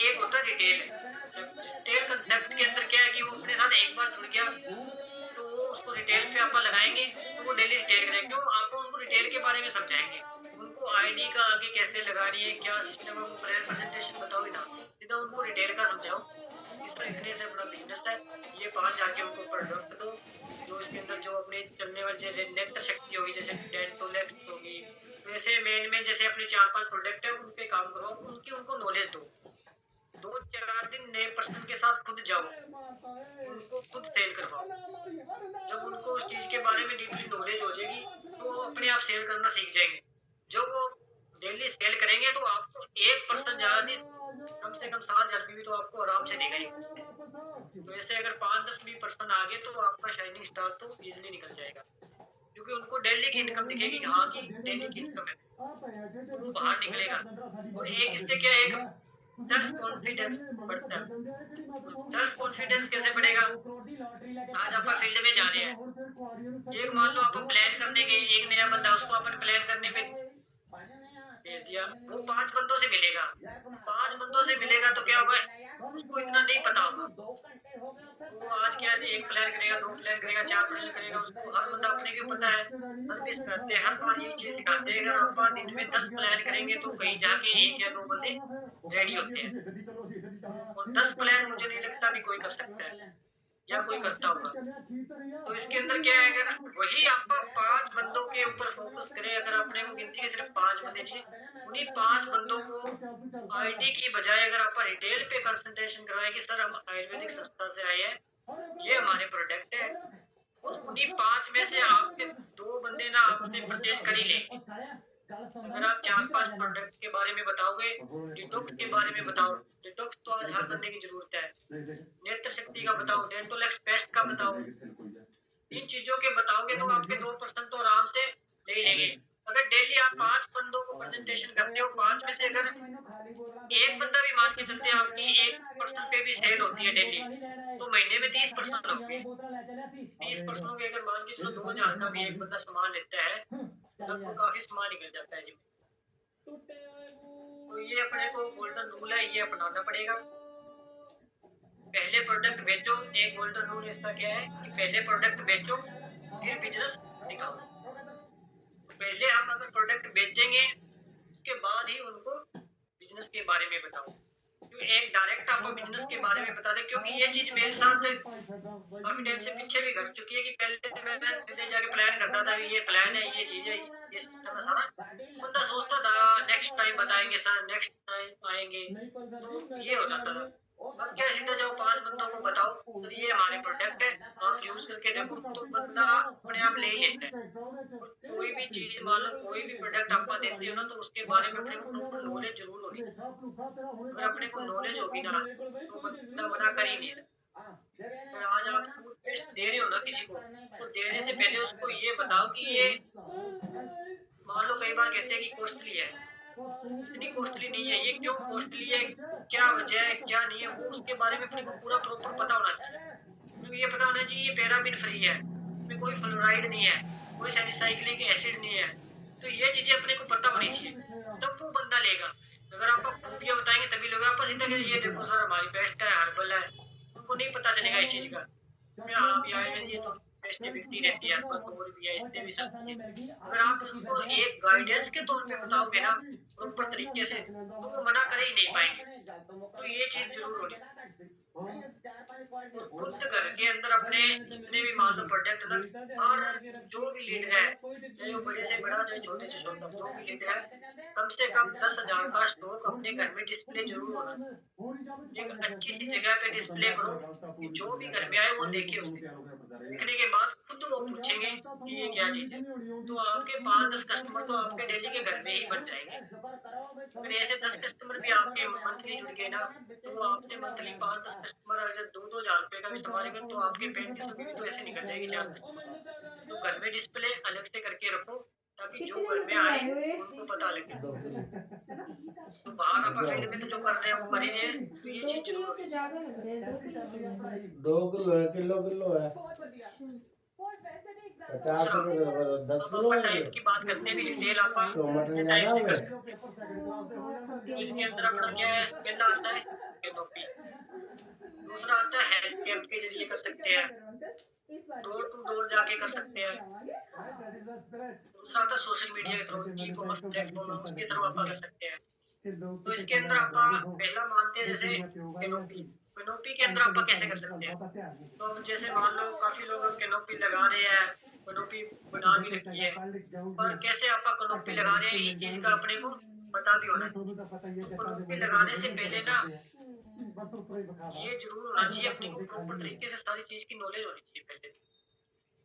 एक होता है रिटेल। रिटेल कंसेप्ट के अंदर क्या है कि वो अपने साथ एक बार जुड़ गया, तो वो उसको रिटेल पे आप लगाएंगे, तो वो डेली रिटेल करेंगे। क्यों? आपको उनको रिटेल के बारे में समझाएंगे, उनको आईडी का आगे कैसे लगानी है, क्या सिस्टम है, वो प्रेजेंटेशन बताओ ही ना, सीधा उनको रिटेल का समझाओ। इस पर इतने से बड़ा बिजनेस है, ये 5 जाके उनको प्रोडक्ट दो, जो इसके अंदर जो अपने चलने वाली नेट शक्ति होगी, जैसे डेंटोलेक्स होगी, वैसे मेन में जैसे अपने 4-5 प्रोडक्ट है, उन पे काम करो, उनकी उनको नॉलेज दो। 2-4 दिन नए पर्सन के साथ खुद जाओ, उनको खुद सेल करवाओ। जब उनको उस चीज के बारे में डीपली नॉलेज हो जाएगी, तो वो अपने आप सेल करना सीख जाएंगे। जब वो डेली सेल करेंगे, तो आपको एक पर्सन ज्यादा दिन, कम से कम 7,000 भी तो आपको आराम से देगा ही। तो ऐसे अगर 5-10-20 पर्सन आ गए, तो आपका शाइनिंग स्टार तो इजिली निकल जाएगा, क्योंकि उनको डेली की इनकम दिखेगी, हाँ की डेली की इनकम है, तो वो बाहर निकलेगा। और एक इससे क्या है, एक सेल्फ कॉन्फिडेंस बढ़ता है। सेल्फ कॉन्फिडेंस कैसे बढ़ेगा? आज आप फील्ड में जा रहे हैं, एक मान लो आप प्लान करने के, एक नया बंदा, उसको अपन प्लान करने में भेज दिया। वो 5 बंदों से मिलेगा, 5 बंदों से मिलेगा तो क्या होगा, उसको इतना नहीं पता होगा। वो आज क्या है, 1 प्लान करेगा, 2 प्लान करेगा, 4 प्लान करेगा, उसको हर बंदा अपने को पता है, सर्विस करते हैं, हर बार यही चीज़ सिखाते हैं। अगर आप दिन में 10 प्लान करेंगे तो कहीं जाके 1 या 2 बंदे रेडी होते हैं, और 10 प्लान मुझे नहीं लगता भी कोई कर सकता है या कोई करता होगा। तो इसके अंदर क्या है, अगर वही आप 5 बंदों के ऊपर फोकस करें, अगर अपने को गिनती के सिर्फ 5 बंदे चाहिए, उन्हीं 5 बंदों को आईटी की बजाय अगर आप रिटेल पे कंसंट्रेशन करवाएं कि सर हम आयुर्वेदिक संस्था से आए हैं, ये हमारे प्रोडक्ट है, और उन्हीं 5 में से आपके 2 बंदे ना आपसे परचेज कर ही लेंगे। अगर आप 4-5 प्रोडक्ट के बारे में बताओगे, डिटॉक्स के बारे में बताओ, डिटॉक्स तो आज हर बंदे की जरूरत है, नेत्र शक्ति का बताओ, डेंटोलेक्स पेस्ट का बताओ, इन चीजों के बताओगे तो आपके 2% तो आराम से ले ही लेंगे। अगर डेली आप 5 बंदों को प्रेजेंटेशन करते हो, 5 में से अगर एक बंदा भी मान के चलते आपकी 1% पे भी सेल होती है डेली, तो महीने में 30% हो गए। 30% हो गए, अगर मान के चलो 2000 का भी एक बंदा सामान लेता है, तब तो काफी सामान निकल जाता है जी। तो ये अपने को गोल्डन रूल है, ये अपनाना पड़ेगा। पहले प्रोडक्ट बेचो, एक गोल्डन रूल इसका क्या है कि पहले प्रोडक्ट बेचो फिर बिजनेस दिखाओ। तो पहले हम अगर प्रोडक्ट बेचेंगे उसके बाद ही उनको बिजनेस के बारे में बताओ, क्योंकि एक डायरेक्ट आपको बिजनेस के बारे में बता दे, क्योंकि ये चीज मेरे साथ काफी टाइम से पीछे भी घट चुकी है कि पहले मैं सीधे जाके प्लान करता था, ये प्लान है, ये चीज है, ये सिस्टम है सारा, बंदा सोचता था नेक्स्ट टाइम बताएंगे सर, नेक्स्ट टाइम आएंगे, तो ये हो जाता था। अब क्या सीधा जाओ 5 बंदों को बताओ तो ये हमारे प्रोडक्ट है, आप यूज करके देखो, तो बंदा अपने आप ले ही लेता है। और कोई भी चीज मान लो, कोई भी प्रोडक्ट आप देते हो ना, तो उसके बारे में अपने को प्रॉपर नॉलेज जरूर होनी चाहिए। अगर अपने को नॉलेज होगी ना तो बंदा मना कर ही नहीं सकता। तो आज आप टूथपेस्ट दे रहे हो ना किसी को, तो देने से पहले उसको ये बताओ कि ये, मान लो कई बार कहते हैं कि कॉस्टली है, इतनी कॉस्टली नहीं है, ये क्यों कॉस्टली है, क्या वजह है, क्या नहीं है, वो उसके बारे में अपने को पूरा प्रॉपर पता होना चाहिए। क्योंकि ये पता होना चाहिए ये पैराबीन फ्री है, इसमें कोई फ्लोराइड नहीं है, कोई सैलिसाइलिक एसिड नहीं है, तो ये चीजें अपने को पता होनी चाहिए, तब वो बंदा लेगा। अगर आप खूबियाँ बताएंगे तभी लोग आप सीधा कि ये देखो सर हमारी बेस्ट है, हर्बल है, उनको नहीं पता चलेगा इस चीज का। हाँ भी आयुर्वेद ये तो बेस्ट बिकती रहती है, आपका और भी है, इससे भी सस्ती है। अगर आप उसको एक गाइडेंस के तौर पे बताओगे ना प्रॉपर तरीके से, तो वो मना कर ही नहीं पाएंगे। तो ये चीज जरूर होनी चाहिए। और खुद घर के अंदर अपने जितने भी मान लो प्रोडक्ट ना, और जो भी लीड है, चाहे वो बड़े से बड़ा चाहे छोटे से छोटा, जो भी लीड है, कम से कम 10,000 का स्टॉक अपने घर में डिस्प्ले जरूर होना चाहिए। एक अच्छी सी जगह पे डिस्प्ले करो कि जो भी घर में आए वो देखे, उसको देखने के बाद खुद वो पूछेंगे कि ये क्या चीज है। तो आपके 5-10 कस्टमर तो आपके डेली के घर में ही बन जाएंगे। अगर ऐसे 10 कस्टमर भी आपके मंथली जुड़ गए ना, तो वो आपसे मंथली 5-10 कस्टमर अगर 2-2 हज़ार रुपए का भी संभालेंगे तो आपके 3500 की भी तो ऐसे निकल जाएगी जान से। तो घर में डिस्प्ले अलग से करके रखो ताकि जो घर में आए उनको पता लगे। तो बाहर आप फील्ड में तो जो कर रहे हैं वो कर ही रहे हैं, तो ये चीज जरूर होनी चाहिए। 2 किलो है। 50 रुपए का 10 अब किलो अपन हो टाइप गए। की बात करते हैं भी डिटेल आप तो मटन टाइप ज्यादा हो से गए। कर, इसके अंदर अपना क्या है, पहला आता है कैनोपी, दूसरा आता है हेल्थ कैंप के जरिए कर सकते हैं, डोर टू डोर जाके कर सकते हैं, दूसरा आता है सोशल मीडिया के थ्रू, ई कॉमर्स प्लेटफॉर्म उसके थ्रू आप कर सकते हैं। तो इसके अंदर आप पहला मानते हैं जैसे कैनोपी, कैनोपी के अंदर आप कैसे कर सकते हैं। तो जैसे मान लो काफी लोग कैनोपी लगा रहे हैं, कैनोपी बना भी रखी है, पर कैसे आप कैनोपी लगा रहे हैं ये चीज का अपने को पता भी होना चाहिए। तो कैनोपी लगाने से पहले ना ये जरूर होना चाहिए अपने को प्रॉपर तरीके से सारी चीज की नॉलेज होनी चाहिए पहले।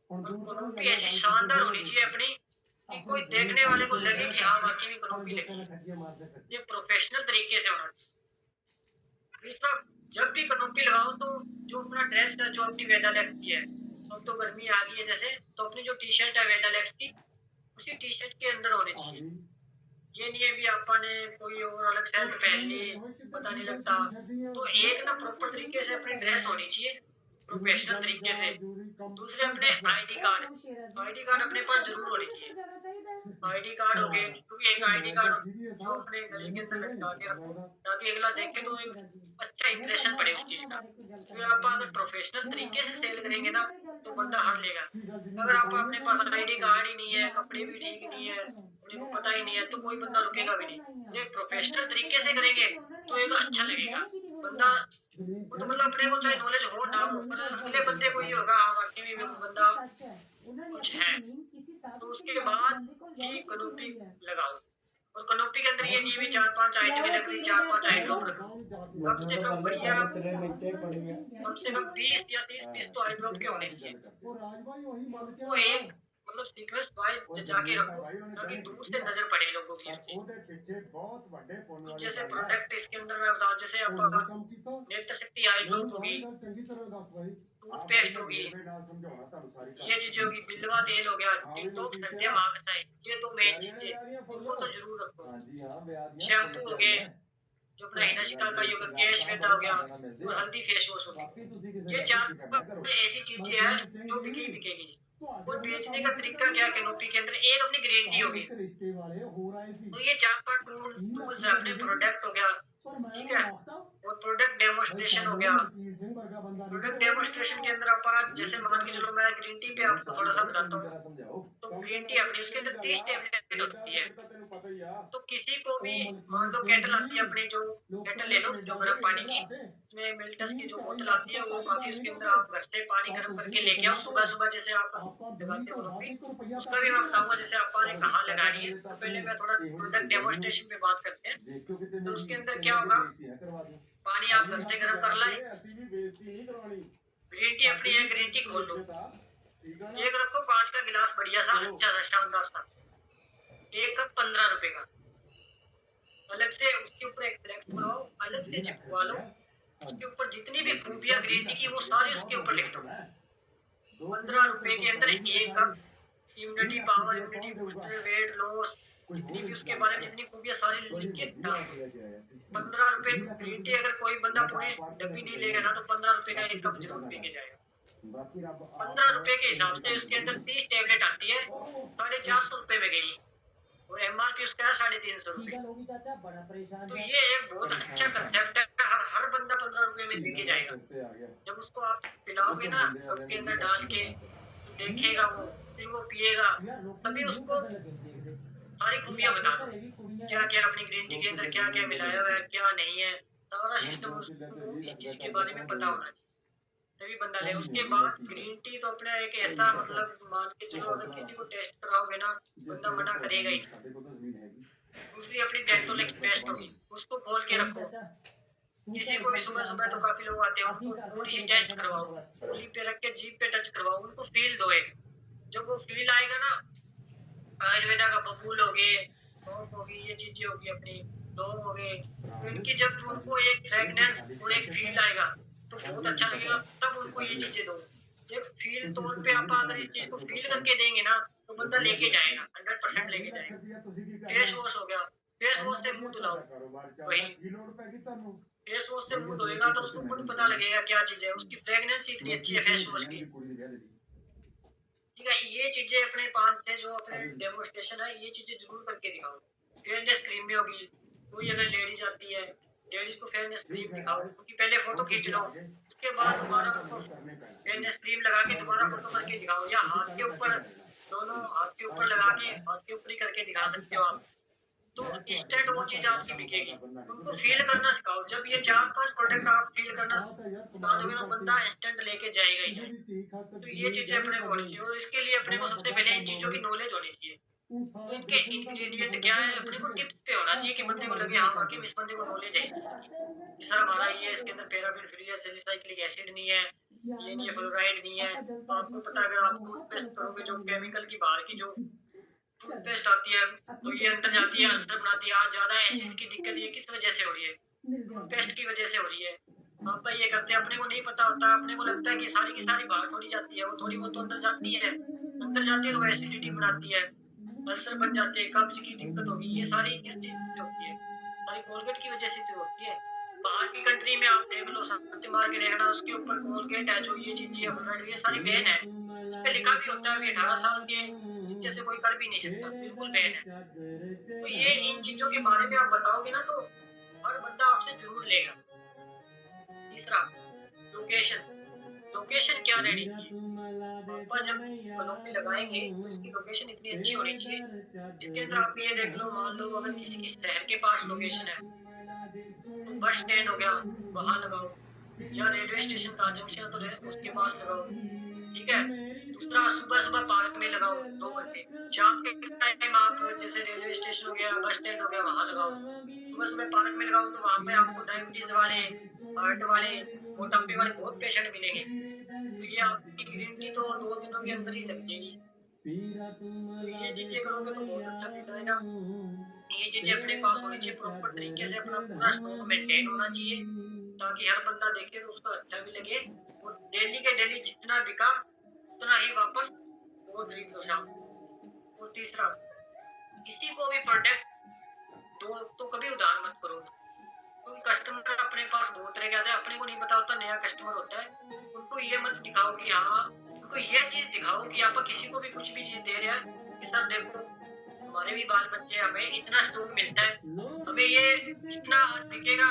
और कैनोपी ऐसी शानदार होनी चाहिए अपनी कि कोई देखने वाले को लगे कि हाँ वाकई में कैनोपी लगी है, ये प्रोफेशनल तरीके से होना चाहिए। तीसरा, जब भी कैनोपी लगाओ तो जो अपना ड्रेस है, जो अपनी वेदालेक्स की है, अब तो गर्मी आ गई है जैसे, तो अपनी जो टी शर्ट है वेदालेक्स की, उसी टी शर्ट के अंदर होनी चाहिए। ये नहीं है भी आपने कोई और अलग शर्ट पहन ली, पता नहीं लगता। तो एक ना प्रॉपर तरीके से अपनी ड्रेस होनी चाहिए प्रोफेशनल तरीके से। दूसरे अपने आईडी कार्ड अपने पास जरूर होनी चाहिए। आईडी कार्ड हो गए, क्योंकि एक आईडी कार्ड जो अपने गले के अंदर लटका के रखो ताकि अगला देखे तो एक अच्छा इंप्रेशन पड़े उस चीज का। फिर आप अगर प्रोफेशनल तरीके से सेल करेंगे ना तो बंदा हट लेगा। अगर आप अपने पास आईडी कार्ड ही नहीं है, कपड़े भी ठीक नहीं है, अपने को पता ही नहीं है, तो कोई बंदा रुकेगा भी नहीं। ये प्रोफेशनल तरीके से करेंगे तो एक अच्छा लगेगा बंदा। वो तो मतलब अपने को चाहे नॉलेज हो ना हो, पर अगले बंदे को ये होगा हाँ वाकई में वो बंदा कुछ है। तो उसके बाद ही कनोपी लगाओ, और कनोपी के अंदर ये नहीं भी 4-5 आइटमें लग रही, 4-5 आइटम रखो। कम से कम बढ़िया तेरे नीचे पड़ गया। कम से कम 20 या 30 पीस तो आईब्रो के होने चाहिए। वो एक मतलब सीक्वेंस वाइज जाके रखो ताकि दूर से नजर पड़े लोगों की उसकी। जैसे प्रोडक्ट इसके अंदर मैं बताऊं, जैसे आप नेत्र शक्ति आईब्रो होगी, टूथपेस्ट होगी, ये चीजें होगी, बिल्वा तेल हो गया, डिटॉक्स संजय मार्क्साइड, ये दो मेन चीजें इनको तो जरूर रखो। शैम्पू हो गए, जो अपना हिनाशिका का योगर्ट केश श्वेता हो गया, और हल्दी फेस वॉश हो गई। ये 4 ऐसी चीजें हैं जो बिकेगी। और बेचने का तरीका क्या है कैनोपी के अंदर, एक अपनी ग्रीन टी होगी, तो ये 4-5 टूल्स है अपने प्रोडक्ट हो गया, ठीक है। और प्रोडक्ट डेमोस्ट्रेशन हो गया। प्रोडक्ट डेमोस्ट्रेशन के अंदर आप जैसे मान के चलो, मैं ग्रीन टी पे आपको थोड़ा सा बताता हूँ। तो ग्रीन टी अपनी उसके अंदर 30 टेबलेट होती है। तो किसी को भी मान लो केटल आती है अपनी, जो केटल ले लो जो गर्म पानी की, उसमें मिल्टन की जो बोतल आती है वो काफी, उसके अंदर आप घर से पानी गर्म करके लेके आओ सुबह सुबह, जैसे आप लगाते हो रोटी, उसका भी मैं बताऊंगा जैसे आपने कहाँ लगानी है। तो पहले मैं थोड़ा प्रोडक्ट डेमोस्ट्रेशन पे बात करते हैं। तो उसके अंदर क्या होगा, पानी आप घर से गर्म कर लाए, ग्रीन टी अपनी है, ग्रीन टी खोल लो, एक रखो 5 का गिलास बढ़िया सा अच्छा सा शानदार सा, 1 कप 15 रुपए का, अलग से उसके ऊपर एक्सट्रैक्ट बनाओ, अलग से चिपकवा लो, उसके ऊपर जितनी भी खूबियां ग्रीन टी की वो सारी उसके ऊपर लिख दो। 15 रुपए के अंदर 1 cup, immunity power, immunity booster, weight loss, जितनी भी उसके बारे में जितनी खूबियां सारी लिख के 15 रुपए ग्रीन टी। अगर कोई बंदा पूरी डब्बी नहीं लेगा ना तो 15 रुपए का 1 कप जरूर पी के जाएगा। 15 रुपए के हिसाब से उसके अंदर 30 टेबलेट आती है, 450 रुपए में गई, और MRP उसका है 350 रुपए। तो ये एक बहुत अच्छा कंसेप्ट है, हर बंदा 15 रुपए में पी के जाएगा। जब उसको आप पिलाओगे ना कप के अंदर डाल के, तो देखेगा वो, फिर वो पिएगा, तभी उसको सारी खूबियां बता दो, क्या क्या अपनी ग्रीन टी के अंदर क्या क्या मिलाया हुआ है, क्या नहीं है, सारा सिस्टम उसको इस चीज के बारे में पता होना चाहिए, तभी बंदा ले। उसके बाद ग्रीन टी तो अपना एक ऐसा मतलब मान के चलो, अगर किसी को टेस्ट कराओगे ना बंदा मना करेगा ही। दूसरी अपनी डेंटोलेक्स पेस्ट होगी, उसको खोल के रखो, किसी को भी सुबह सुबह तो काफी लोग आते हैं, उनको थोड़ी सी टेस्ट करवाओ, उंगली पे रख के जीभ पे टच करवाओ, उनको फील दो एक। जब वो फील आएगा ना, आयुर्वेदा का बबूल हो गए, सौंफ होगी, ये चीजें होगी अपनी, लौंग हो गए, तो इनकी जब उनको एक फ्रेगनेंस और एक फील आएगा तो बहुत अच्छा लगेगा, तब उनको ये चीजें दो। एक फील तौर पे आप अगर इस चीज को फील करके देंगे ना तो बंदा लेके जाएगा, 100% लेके जाएगा। फेस वॉश हो गया, फेस वॉश से मुंह धुलाओ, वही फेस वॉश से मुंह धोएगा तो उसको खुद पता लगेगा क्या चीज है, उसकी फ्रेगनेंस इतनी अच्छी है फेस वॉश की, ठीक है। ये चीजें अपने 5 से जो अपने डेमोस्ट्रेशन है, ये चीजें जरूर करके दिखाओ। फेयरनेस क्रीम भी होगी, कोई अगर लेडीज आती है, लेडीज को फेयरनेस क्रीम दिखाओ, क्योंकि पहले फोटो खींच लो, उसके बाद दोबारा उनको फेयरनेस क्रीम लगा के दोबारा फोटो करके दिखाओ, या हाथ के ऊपर, दोनों हाथ के ऊपर लगा के हाथ के ऊपर ही करके दिखा सकते हो आप, तो इंस्टेंट वो चीज आपकी बिकेगी। उनको फील करना सिखाओ, जब ये 4-5 प्रोडक्ट आप फील करना सिखा दोगे ना बंदा इंस्टेंट लेके जाएगा ही जाएगा। तो ये चीजें अपने को होनी चाहिए, और इसके लिए अपने को सबसे पहले इन चीजों की नॉलेज होनी चाहिए, इनके इंग्रेडिएंट क्या है, अपने को टिप्स पे होना चाहिए कि बंदे को लगे हाँ वाकई इस बंदे को नॉलेज है सर हमारा, ये इसके अंदर पैराबेन फ्री है, सैलिसाइलिक एसिड नहीं है, ये नहीं है, फ्लोराइड नहीं है। आपको पता है अगर आप टूथपेस्ट करोगे जो केमिकल की बाहर की जो टूथपेस्ट आती है तो ये अंदर जाती है, अल्सर बनाती है। आज ज्यादा एसिड की दिक्कत ये किस वजह से हो रही है, टूथपेस्ट की वजह से हो रही है। आप ये करते हैं, अपने को नहीं पता होता, अपने को लगता है कि सारी की सारी बाहर थोड़ी जाती है, वो थोड़ी बहुत तो अंदर जाती है, अंदर जाती है तो एसिडिटी बनाती है, अल्सर बन जाते हैं, कब्ज की दिक्कत होगी, ये सारी किस चीज से होती है, सारी कोलगेट की वजह से तो होती है। बाहर की कंट्री में आप देख लो, सर्च मार के देखना, उसके ऊपर कोलगेट है जो ये चीजें ये सारी बैन है। उस पे लिखा भी होता है कि 18 साल के नीचे से कोई कर भी नहीं सकता, बिल्कुल बैन है। तो ये इन चीजों के बारे में आप बताओगे ना तो हर बंदा आपसे जरूर लेगा। तीसरा, लोकेशन। लोकेशन क्या रहनी चाहिए? पापा जब कनोपी लगाएंगे तो इसकी लोकेशन इतनी अच्छी होनी चाहिए जिसके अंदर आप ये देख लो, मान लो अगर किसी के शहर के पास लोकेशन है तो बस स्टैंड हो गया वहां लगाओ, या रेलवे स्टेशन था जंक्शन तो उसके पास लगाओ, ठीक है। दूसरा, सुबह सुबह पार्क में लगाओ 2 घंटे, शाम के टाइम आप जैसे रेलवे स्टेशन हो गया, बस स्टैंड हो गया, वहां लगाओ। सुबह सुबह पार्क में लगाओ तो वहां पे आपको डायबिटीज वाले, हार्ट वाले, मोटापे वाले बहुत पेशेंट मिलेंगे। तो ये आपकी ग्रीन टी तो 2 दिनों के अंदर ही लग जाएगी। तो ये चीजें करोगे तो बहुत अच्छा फील आएगा। ये चीजें अपने पास होनी चाहिए, प्रॉपर तरीके से अपना पूरा स्टॉक मेंटेन होना चाहिए ताकि हर बंदा देखे तो उसको अच्छा भी लगे, और डेली के डेली जितना बिका उतना ही वापस वो खरीद लो शाम। और तीसरा, किसी को भी प्रोडक्ट दो तो कभी उधार मत करो, क्योंकि कस्टमर अपने पास बहुत तरह के आते हैं, अपने को नहीं पता होता नया कस्टमर होता है। उनको ये मत दिखाओ कि हाँ, उनको ये चीज दिखाओ कि आप किसी को भी कुछ भी चीज दे रहे हैं कि सर देखो हमारे भी बाल बच्चे, हमें इतना स्टॉक मिलता है, हमें ये इतना बिकेगा,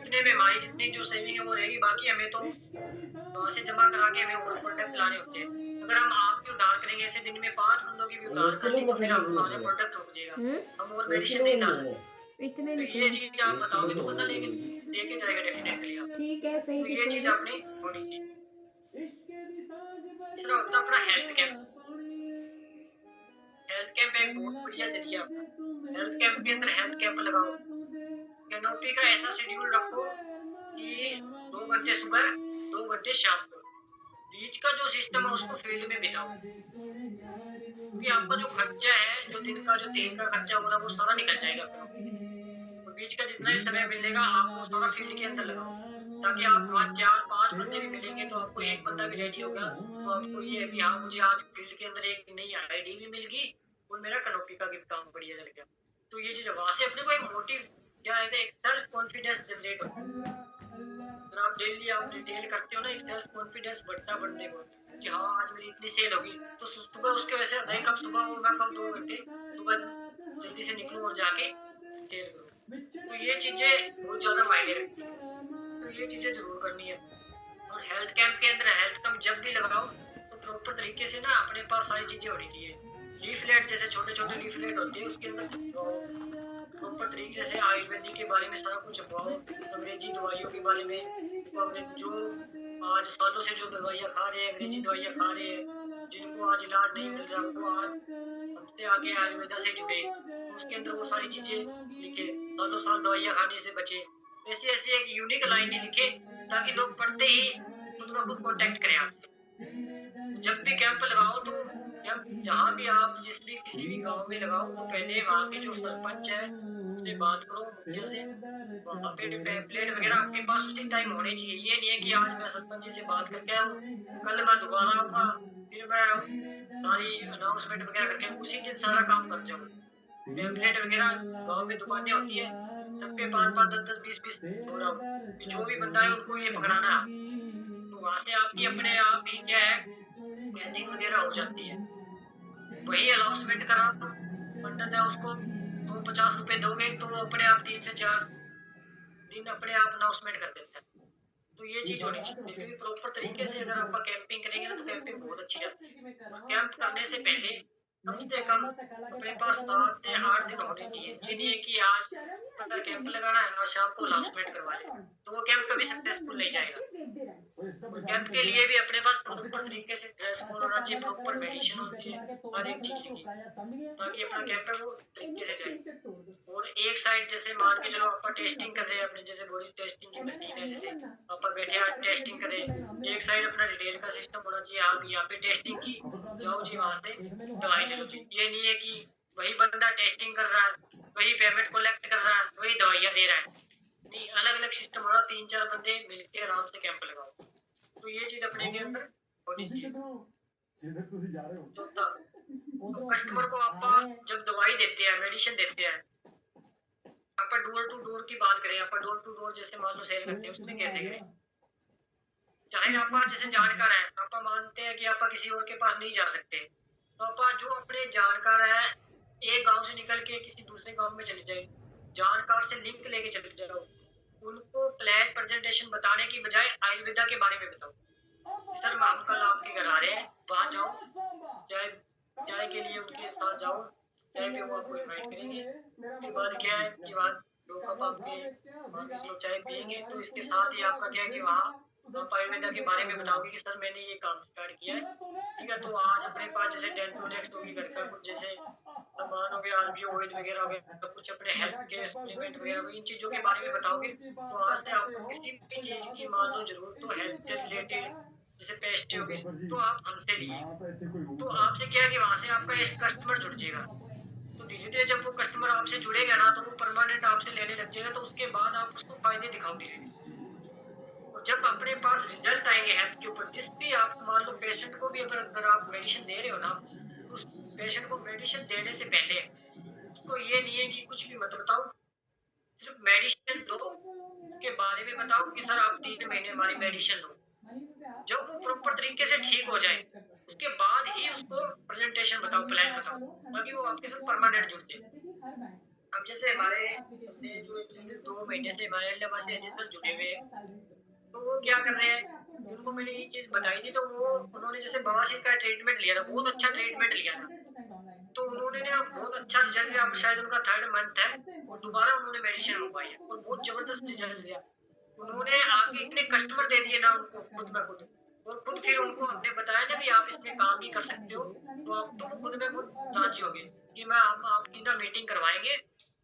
इतने में हमारी जितनी जो सेविंग है वो रहेगी, बाकी हमें तो वहाँ से जमा करा के हमें और प्रोडक्ट लाने होते हैं। अगर हम आपकी उधार करेंगे ऐसे दिन में 5 बंदों की भी उधार कर दी तो फिर हमारे प्रोडक्ट रुक जाएगा, हम और मेडिसिन नहीं डाल। इतने तो ये चीज आप बताओगे तो बंदा लेके जाएगा डेफिनेटली आप। ठीक है, सही तो ये चीज लिखोगे। आपने होनी चाहिए। तीसरा होता है अपना हेल्थ कैंप। हेल्थ कैंप एक बहुत बढ़िया जरिया अपना। हेल्थ कैंप के अंदर हेल्थ कैंप लगाओ, कैनोपी का ऐसा शेड्यूल रखो कि 2 घंटे सुबह 2 घंटे शाम को, बीच का जो सिस्टम है उसको फील्ड में बिताओ, क्योंकि आपका जो खर्चा है, जो दिन का जो तेल का खर्चा हो रहा है वो सारा निकल जाएगा। और बीच का जितना भी समय मिलेगा आप वो सारा फील्ड के अंदर लगाओ, ताकि आप वहाँ 4-5 बंदे भी मिलेंगे तो आपको एक बंदा भी रेडी होगा, तो आपको ये है कि हाँ मुझे आज फील्ड के अंदर एक नई आईडी भी मिल गई और मेरा कैनोपी का भी काम बढ़िया चल गया। तो ये चीज वहां से अपने को एक मोटिव क्या है, एक सेल्फ कॉन्फिडेंस जनरेट होता है। अगर आप डेली आप रिटेल करते हो ना, एक सेल्फ कॉन्फिडेंस बढ़ता बढ़ने को कि हाँ आज मेरी इतनी सेल होगी, तो सुबह उसके वजह से नहीं कब सुबह होगा, कब 2 घंटे सुबह जल्दी से निकलूं और जाके सेल करूं। तो ये चीजें बहुत ज्यादा मायने रखती है, तो ये चीजें जरूर करनी है। और हेल्थ कैंप के अंदर हेल्थ कैंप जब भी लगाओ तो प्रॉपर तरीके से ना अपने पास सारी चीजें होनी चाहिए। लीफलेट जैसे छोटे छोटे लीफलेट होते हैं उसके अंदर प्रॉपर तरीके से आयुर्वेदिक के बारे में सारा कुछ छपवाओ, अंग्रेजी दवाइयों के बारे में, जो आज सालों से जो दवाइयाँ खा रहे हैं, अंग्रेजी दवाइयाँ खा रहे हैं, जिनको आज इलाज नहीं मिल रहा वो आज हमसे आगे आयुर्वेदा से जुड़े, तो उसके अंदर वो सारी चीजें लिखे, सालों साल दवाइयाँ खाने से बचे। ऐसे ऐसे एक यूनिक लाइन लिखे ताकि लोग पढ़ते ही खुद ब खुद कॉन्टेक्ट करें आपसे। जब भी कैंप लगाओ तो जब जहाँ भी आप किसी भी गांव में लगाओ तो पहले वहाँ के जो सरपंच है उससे बात करो, मुखिया से, वहाँ पे पैम्पलेट वगैरह आपके पास उसी टाइम होने चाहिए। ये नहीं है कि आज मैं सरपंच जी से बात करके आया हूँ, कल मैं दोबारा आऊँगा फिर मैं सारी अनाउंसमेंट वगैरह करके उसी दिन सारा काम कर जाऊँ। पैम्पलेट वगैरह गाँव में दुकानें होती है, सबके 5-5, 10-10, 20-20 छोड़ा जो भी बंदा है उनको ये पकड़ाना है। तो वहाँ से आपकी अपने आप ही क्या है ब्रांडिंग वगैरह हो जाती है। वही अनाउंसमेंट करा पंडित है उसको 250 रुपए दोगे तो वो अपने आप 3 से 4 दिन अपने आप अनाउंसमेंट कर देता है। तो ये चीज होनी चाहिए, क्योंकि प्रॉपर तरीके से अगर आप कैंपिंग करेंगे ना तो कैंपिंग बहुत अच्छी जाती है। कैंप करने से पहले कम से कम अपने पास 7 से 8 दिन होने चाहिए। ये नहीं है कि आज अपना कैंप लगाना है और शाम को अनाउंसमेंट करवा लें, तो वो कैंप कभी सक्सेसफुल नहीं जाएगा। कैंप के लिए भी अपने पास प्रॉपर तरीके से ड्रेस कोड होना चाहिए, प्रॉपर मेडिसिन होनी चाहिए, हर एक चीज की, ताकि अपना कैंप है वो तरीके से जाए। और एक साइड जैसे मान के चलो आप टेस्टिंग कर रहे हैं अपने, जैसे बॉडी टेस्टिंग की मशीन है, जैसे आप बैठे आज टेस्टिंग करें, एक साइड अपना रिटेल का सिस्टम होना चाहिए। आप यहाँ पे टेस्टिंग की जाओ जी, वहाँ से दवाई ले लो जी। ये नहीं है कि वही बंदा टेस्टिंग कर रहा है, वही पेमेंट कलेक्ट कर रहा है, वही दवाइयाँ दे रहा है, नहीं, अलग अलग सिस्टम हो रहा। 3-4 बंदे मिलकर आराम से कैंप लगाओ, तो ये चीज अपने के अंदर होनी चाहिए। चौथा, तो कस्टमर को आप जब दवाई देते हैं, मेडिसिन देते हैं, आप डोर टू डोर की बात करें, आप डोर टू डोर जैसे मान लो सेल करते हैं, उसमें कैसे करें? चाहे आप जैसे जानकार है, आप मानते हैं कि आप किसी और के पास नहीं जा सकते, तो आप जो अपने जानकार है, एक गांव से निकल के किसी दूसरे गांव में चले जाए, जानकार से लिंक लेके चले जाओ, उनको प्लान प्रेजेंटेशन बताने की बजाय आयुर्वेदा के बारे में बताओ। सर हम कल आपके घर आ रहे हैं, वहाँ जाओ, चाय चाय के लिए उनके साथ जाओ, चाय पे वो आपको इन्वाइट करेंगे। उसके बाद क्या है कि वहाँ लोग आप आपके मान के चलो चाय पियेंगे, तो इसके साथ ही आपका क्या है कि वहाँ आप आयुर्वेदा के बारे में बताओगे कि सर मैंने ये काम स्टार्ट किया है, ठीक है, तो आज अपने पास जैसे डेंटोलेक्स होगी, घर का कुछ जैसे सामान हो गया, आरबी ऑयल वगैरह हो गया, कुछ अपने हेल्थ के सप्लीमेंट वगैरह हो गए, इन चीज़ों के बारे में बताओगे, तो आज से आपको किसी भी चीज़ की मान लो जरूरत तो हेल्थ से रिलेटेड जैसे पेस्ट हो गए, तो आप हमसे लिए, तो आपसे क्या है कि वहाँ से आपका एक कस्टमर जुड़ जाएगा। तो धीरे धीरे जब वो कस्टमर आपसे जुड़ेगा ना, तो वो परमानेंट आपसे लेने लग जाएगा, तो उसके बाद आप उसको फायदे दिखाओगे। और जब अपने पास रिजल्ट आएंगे हेल्थ के ऊपर, जिस भी आप मान लो पेशेंट को भी अगर आप मेडिसिन दे रहे हो ना, तो उस पेशेंट को मेडिसिन देने से पहले उसको ये नहीं है कि कुछ भी मत बताओ, सिर्फ मेडिसिन दो, उसके बारे में बताओ कि सर आप 3 महीने हमारी मेडिसिन लो। जब वो प्रॉपर तरीके से ठीक हो जाए, उसके बाद ही उसको प्रेजेंटेशन बताओ, प्लान बताओ, ताकि वो आपके साथ परमानेंट जुड़ जाए। अब जैसे हमारे अपने जो जैसे 2 महीने से हमारे अल्लाह से एजेंट जुड़े हुए हैं, तो वो क्या कर रहे हैं, उनको मैंने ये चीज़ बताई थी, तो वो उन्होंने जैसे बवासीर का ट्रीटमेंट लिया था, बहुत अच्छा ट्रीटमेंट लिया था, तो उन्होंने ना बहुत अच्छा रिजल्ट लिया, अब शायद उनका 3rd मंथ है, और दोबारा उन्होंने मेडिसिन मंगवाई है और बहुत जबरदस्त रिजल्ट लिया। उन्होंने आगे इतने कस्टमर दे दिए ना उनको खुद में खुद, और खुद फिर उनको हमने बताया ना भी आप इसमें काम भी कर सकते हो, तो अब तो वो खुद में खुद राजी हो गए कि मैं हम आपकी ना मीटिंग करवाएंगे,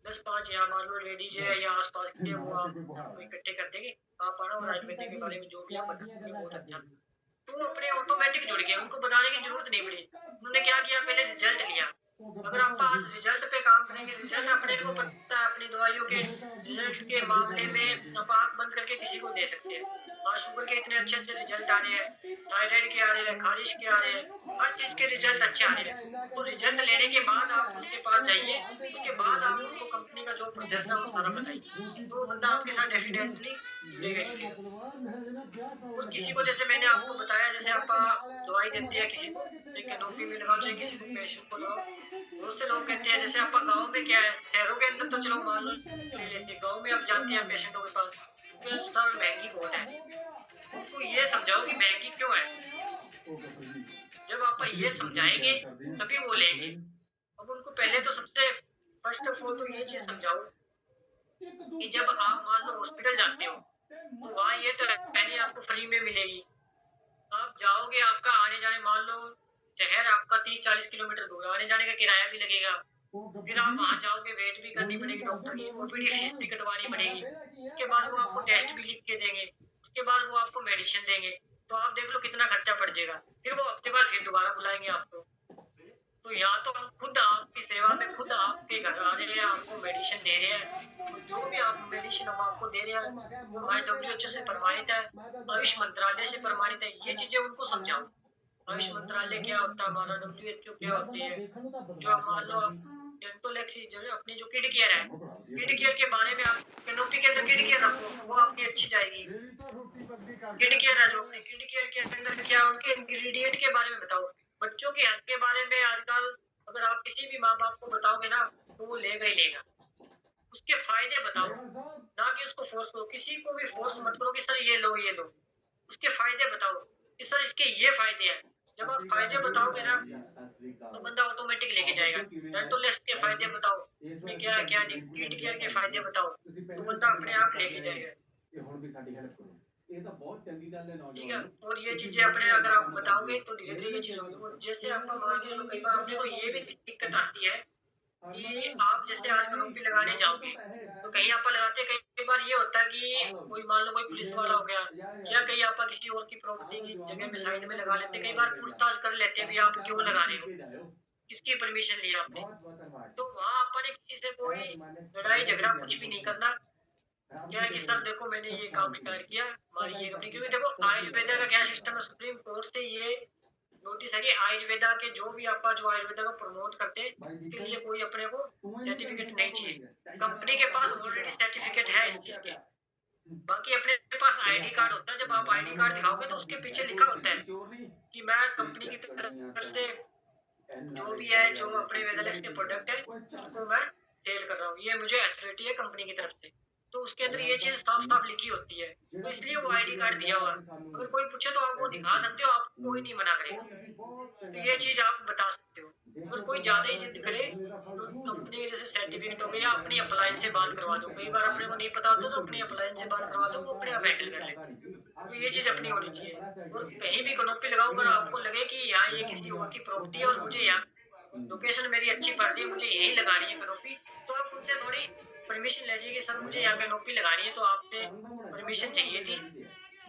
10-5 यहाँ मान लो लेडीज है या आस पास के, वो आप आपको इकट्ठे कर देंगे, आप आना और आयुर्वेदिक के बारे में जो भी आप बताएंगे बहुत अच्छा। तो वो अपने ऑटोमेटिक जुड़ गए, उनको बताने की जरूरत नहीं पड़ी। उन्होंने क्या किया, पहले रिजल्ट लिया। अगर आप आज रिजल्ट पे काम करेंगे, रिजल्ट अपने को पता है, अपनी दवाइयों के रिजल्ट के मामले में आप आंख बंद करके किसी को दे सकते हैं। आज शुगर के इतने अच्छे अच्छे रिजल्ट आ रहे हैं, थायराइड के आ रहे हैं, खारिश के आ रहे हैं, हर चीज के रिजल्ट अच्छे आ रहे हैं। तो रिजल्ट लेने के बाद आप उसके पास जाइए, उसके बाद आप उनको कंपनी का जो प्रोसेस है वो सारा बताइए, तो वो बंदा आपके साथ डेफिनेटली जुड़ेगा ही जुड़ेगा। और किसी को जैसे मैंने आपको बताया, जैसे आप दवाई देते हैं किसी को, ठीक है, 2 फीमेल लगा दे, किसी को पेशेंट को लगाओ, बहुत से लोग कहते हैं, जैसे आप गाँव में क्या है, शहरों के अंदर तो चलो मान लो ले लेते हैं, गाँव में आप जाते हैं पेशेंटों के पास, तो सर महंगी बहुत है, उनको ये समझाओ कि महंगी क्यों है। जब आप ये समझाएंगे तभी वो लेंगे। अब उनको पहले तो सबसे फर्स्ट ऑफ ऑल तो ये चीज समझाओ कि जब आप मान लो हॉस्पिटल जाते हो, तो वहाँ ये तो पहले आपको फ्री में मिलेगी। आप जाओगे, आपका आने जाने मान लो शहर आपका 30-40 किलोमीटर दूर, आने जाने का किराया भी लगेगा, फिर आप वहाँ जाओगे, वेट भी करनी पड़ेगी, डॉक्टर की ओपीडी फीस भी कटवानी पड़ेगी, उसके बाद वो आपको टेस्ट भी लिख के देंगे, उसके बाद वो आपको मेडिसिन देंगे, तो आप देख लो कितना खर्चा पड़ जाएगा। फिर वो हफ्ते बाद फिर दोबारा बुलाएंगे आपको। तो यहाँ तो हम खुद आपकी सेवा में खुद आपके घर आ रहे हैं, आपको मेडिसिन दे रहे हैं, और जो भी आप मेडिसिन हम आपको दे रहे हैं वो हमारे WHO से प्रमाणित है, आयुष मंत्रालय से प्रमाणित है। ये चीजें उनको समझाओ, आयुष मंत्रालय क्या होता है, हमारा WHO क्या होती है, जो मान लो आप डेंटोलेक्सी जो है, अपनी जो किड केयर है, किड केयर के बारे में आप कैनोपी के अंदर किड केयर रखो, वो आपकी अच्छी जाएगी। किड केयर है जो अपनी किड केयर के अंदर क्या, उनके इंग्रेडिएंट के बारे में बताओ। बच्चों के हेल्थ के बारे में आजकल अगर आप किसी भी माँ बाप को बताओगे ना, तो वो लेगा ही लेगा। उसके फायदे बताओ, ना कि उसको फोर्स करो, किसी को भी फोर्स मत करो कि सर ये लो ये लो। उसके फायदे बताओ कि सर इसके ये फायदे हैं। जब आप फायदे बताओगे ना, तो बंदा ऑटोमेटिक लेके जाएगा। डेंटोलेक्स के फायदे बताओ, इसमें क्या है क्या नहीं, किड केयर के फायदे बताओ, तो बंदा अपने आप लेके जाएगा। ठीक है, और ये चीजें अपने अगर आप बताओगे तो धीरे धीरे ये चीज होगी। और जैसे आपका मान के चलो, कई बार अपने को ये भी दिक्कत आती है कि आप जैसे आज कनोपी लगाने जाओगे, तो कहीं आप लगाते, कई बार ये होता है कि कोई मान लो कोई पुलिस वाला हो गया, या कहीं आप किसी और की प्रॉपर्टी की जगह में साइड में लगा लेते, कई बार पूछताछ कर लेते हैं भी आप क्यों लगा रहे हो, किसकी परमिशन ली आपने। तो वहाँ अपन किसी से कोई लड़ाई झगड़ा कुछ भी नहीं करना, क्या है कि सर देखो मैंने ये काम स्टार्ट किया, हमारी ये कंपनी, क्योंकि देखो आयुर्वेदा का क्या सिस्टम है, सुप्रीम कोर्ट से ये नोटिस है कि आयुर्वेदा के जो भी आपका जो आयुर्वेदा को प्रमोट करते हैं उसके लिए कोई अपने को सर्टिफिकेट नहीं चाहिए। कंपनी के पास ऑलरेडी सर्टिफिकेट है इस चीज के। बाकी अपने पास आईडी कार्ड होता है, जब आप आईडी कार्ड दिखाओगे तो उसके पीछे लिखा होता है कि मैं कंपनी की तरफ से जो भी है जो अपने वेदलेक्स के प्रोडक्ट है उनको मैं सेल कर रहा हूँ, ये मुझे अथॉरिटी है कंपनी की तरफ से। तो उसके अंदर ये चीज साफ साफ लिखी होती है, तो इसलिए वो आईडी कार्ड दिया हुआ। अगर कोई पूछे तो आप वो दिखा सकते हो, आपको कोई नहीं मना करेगा। तो ये चीज आप बता सकते हो। अगर कोई ज्यादा ही जिद करे तो कंपनी के जैसे सर्टिफिकेट हो गया, अपनी अप्लायंस से बात करवा दो। कई बार अपने को नहीं पता होता तो अपनी अप्लायंस से बात करवा दो, वो अपने आप हैंडल कर ले। तो ये चीज अपनी होनी चाहिए। और कहीं भी कनोपी लगाओ, अगर आपको लगे कि यहाँ ये किसी और की प्रॉपर्टी है और मुझे यहाँ लोकेशन मेरी अच्छी पड़ती है, मुझे यही लगानी है कनोपी, तो आप उनसे थोड़ी परमिशन ले जाइए कि सर मुझे यहाँ कनोपी लगानी है, तो आपसे परमिशन चाहिए थी,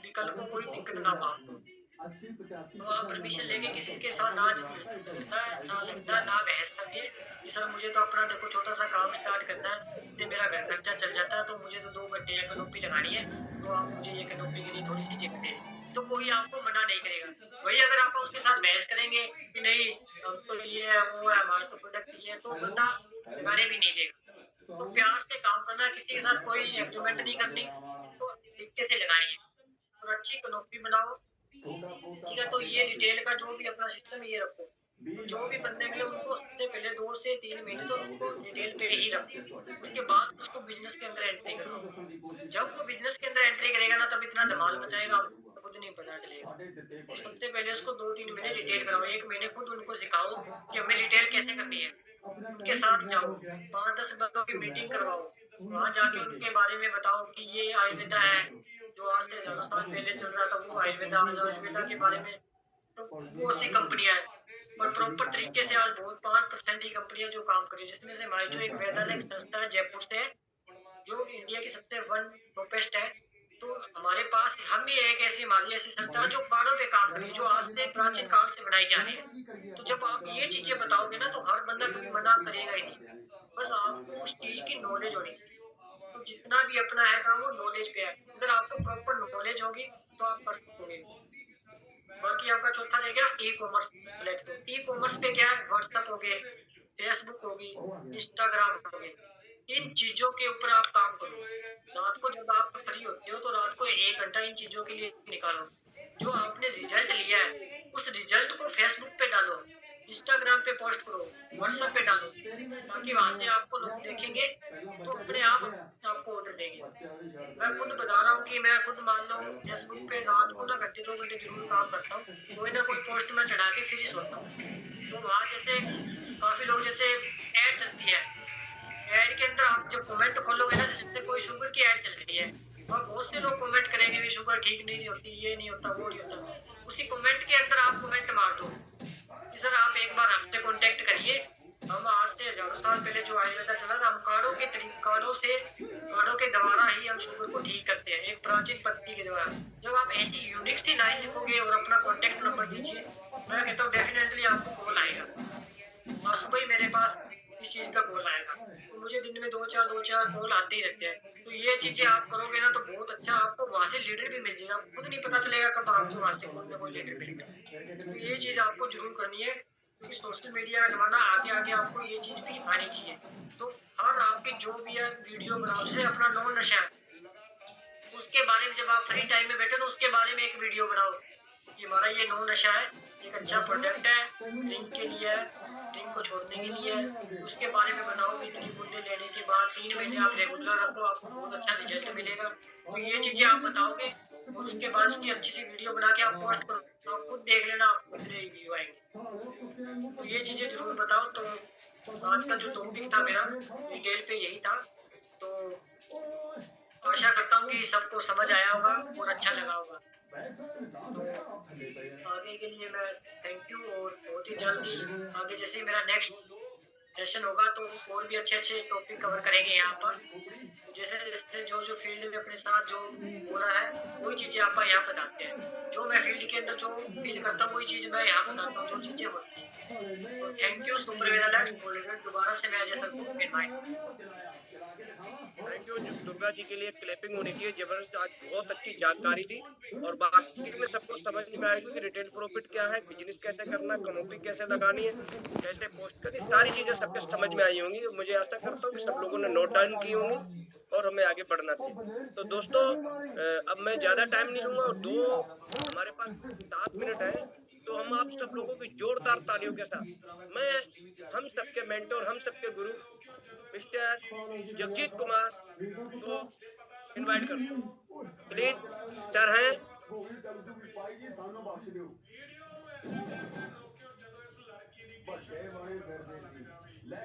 विकल्प को कोई दिक्कत ना हो आपको। तो आप परमिशन लेके किसी के साथ ना लगता ना बहस करिए कि सर मुझे तो अपना देखो छोटा सा काम स्टार्ट करना है, इससे मेरा घर खर्चा चल जाता है, तो मुझे तो 2 घंटे या कनोपी लगानी है, तो आप मुझे ये कनोपी के लिए थोड़ी सी जगह दें, तो कोई आपको मना नहीं करेगा। वही अगर आप उसके साथ बहस करेंगे कि नहीं हम तो ये है वो है हमारा तो प्रोडक्ट ये है, तो बंदा लगाने भी नहीं देगा। तो प्यार से काम करना, किसी के साथ कोई एग्रीमेंट नहीं करनी, तो तरीके से लगानी है और अच्छी कनोपी बनाओ, ठीक है। तो ये रिटेल का जो भी अपना सिस्टम ये रखो, तो जो भी बंदे मिले उनको सबसे पहले 2 से 3 महीने तो उनको रिटेल पे ही रखो, उसके बाद उसको बिजनेस के अंदर एंट्री करो। जब वो बिजनेस के अंदर एंट्री करेगा ना, तब इतना धमाल मचाएगा आपको खुद नहीं पता चलेगा। तो सबसे पहले उसको 2-3 महीने रिटेल कराओ, 1 महीने खुद उनको सिखाओ कि हमें रिटेल कैसे करनी है, उनके साथ जाओ, 5-10 बंदों की मीटिंग करवाओ, वहाँ जाके उनके बारे में बताओ कि ये आयुर्वेदा है जो आज से 10 साल पहले चल रहा था, वो आयुर्वेदा के बारे में, तो वो सी कंपनियां हैं। और प्रॉपर तरीके से आज बहुत 5% ही कंपनियां जो काम कर रही है, जिसमें से हमारी जो एक वेदाल एक संस्था है जयपुर से, जो इंडिया की सबसे वन टॉपेस्ट है। तो हमारे पास हम ही एक ऐसी हमारी ऐसी संस्था जो कारों पे काम कर रही है, जो आज से प्राचीन काल से बनाई जा रही है। तो जब आप ये चीजें बताओगे ना, तो हर बंदा कभी मना करेगा ही नहीं। बस आपको उस चीज की नॉलेज होनी चाहिए। तो जितना भी अपना है काम वो नॉलेज पे है, अगर आपको प्रॉपर नॉलेज होगी तो आप कर सकोगे। बाकी आपका चौथा रह गया e commerce platform. E commerce पे क्या है, व्हाट्सएप हो गए, फेसबुक होगी, इंस्टाग्राम हो गए, इन चीजों के ऊपर आप काम करो। रात को जब आप फ्री होते हो तो रात को 1 घंटा इन चीजों के लिए निकालो। जो आपने रिजल्ट लिया है उस रिजल्ट को फेसबुक पे डालो, इंस्टाग्राम पे पोस्ट करो, व्हाट्सएप पे डालो, ताकि वहां से आपको लोग देखेंगे तो अपने आप आपको ऑर्डर देंगे। मैं खुद बता रहा हूँ कि मैं खुद मान लो फेसबुक पे रात को ना घंटे 2 घंटे जरूर काम करता हूँ, कोई ना कोई पोस्ट में चढ़ा के फिर ही सोता हूँ। तो वहाँ जैसे काफी लोग जैसे ऐड चलती है, ऐड के अंदर आप जब कमेंट खोलोगे ना, जैसे कोई शुगर की ऐड चल रही है और बहुत से लोग कमेंट करेंगे भी शुगर ठीक नहीं होती, ये नहीं होता, वो नहीं होता। उसी कमेंट के अंदर आप कमेंट मार दो कि सर आप एक बार हमसे कांटेक्ट करिए, हम आज से 1000 साल पहले जो आयुर्वेदा चला था, हम काढ़ों के द्वारा ही हम शुगर को ठीक करते हैं, एक प्राचीन पद्धति के द्वारा। जब आप ऐसी यूनिक सी लाइन लिखोगे और अपना कांटेक्ट नंबर दीजिए, मैं कहता हूँ डेफिनेटली आपको कॉल आएगा। और सुबह ही मेरे पास इस चीज का कॉल आएगा, तो मुझे दिन में 2-4 कॉल आते ही रहते हैं। तो ये चीजें आप करोगे ना तो बहुत अच्छा, आपको वहाँ से लीडर भी मिल जाएगा, खुद नहीं पता चलेगा कब आपको वहाँ से कोई ना कोई लीडर मिलेगा। तो ये चीज आपको जरूर करनी है, क्योंकि सोशल मीडिया का जमाना आगे आगे आपको ये चीज भी आनी चाहिए। तो हर आपकी जो भी है वीडियो बनाओ, जैसे अपना नो नशा उसके बारे में जब आप फ्री टाइम में बैठे तो उसके बारे में एक वीडियो बनाओ कि हमारा ये नो नशा है, एक अच्छा प्रोडक्ट है, ड्रिंक के लिए है, ड्रिंक को छोड़ने के लिए है, उसके बारे में बनाओ। इतनी बूंदे लेने के बाद 3 महीने आप रेगुलर रखो, आपको बहुत अच्छा रिजल्ट मिलेगा। तो ये चीजें आप बताओगे और उसके बाद उसकी अच्छी सी वीडियो बना के आप पोस्ट करो, तो आप खुद देख लेना आपको कितने रिव्यू आएंगे। तो ये चीजें जरूर बताओ। तो आज का जो टॉपिक था मेरा डिटेल पे यही था, तो आशा करता हूँ कि सबको समझ आया होगा और अच्छा लगा होगा। तो आगे के लिए मैं थैंक यू, और बहुत ही जल्दी आगे जैसे मेरा नेक्स्ट सेशन होगा तो और भी अच्छे अच्छे टॉपिक कवर करेंगे यहाँ पर। जैसे जैसे जो फील्ड में अपने साथ जो हो रहा है वही चीज़ें आप यहाँ बताते हैं, जो मैं फील्ड के अंदर जो फील करता हूँ वही चीज़ मैं यहाँ बताता हूँ, जो चीज़ें होती हैं। तो थैंक यू सुपर वेदालैक्स, दोबारा से मैं अजय सर को invite. Thank you. Thank you. Durga ji के लिए क्लैपिंग होनी चाहिए, जबरदस्त। आज बहुत अच्छी जानकारी दी और बाकी में सबको समझ में आएगी कि रिटेल प्रॉफिट क्या है, बिजनेस कैसे करना है, कनोपी कैसे लगानी है, कैसे पोस्ट करनी, सारी चीजें सबके समझ में आई होंगी। मुझे आशा करता हूँ कि सब लोगों ने नोट डाउन की होंगी और हमें आगे बढ़ना चाहिए। तो दोस्तों अब मैं ज्यादा टाइम नहीं लूंगा और हमारे पास 7 मिनट है, तो हम आप सब लोगों की जोरदार तालियों के साथ मैं हम सबके मेंटोर, हम सबके गुरु मिस्टर जगजीत कुमार को इनवाइट करता हूँ। प्लीज सर हैं।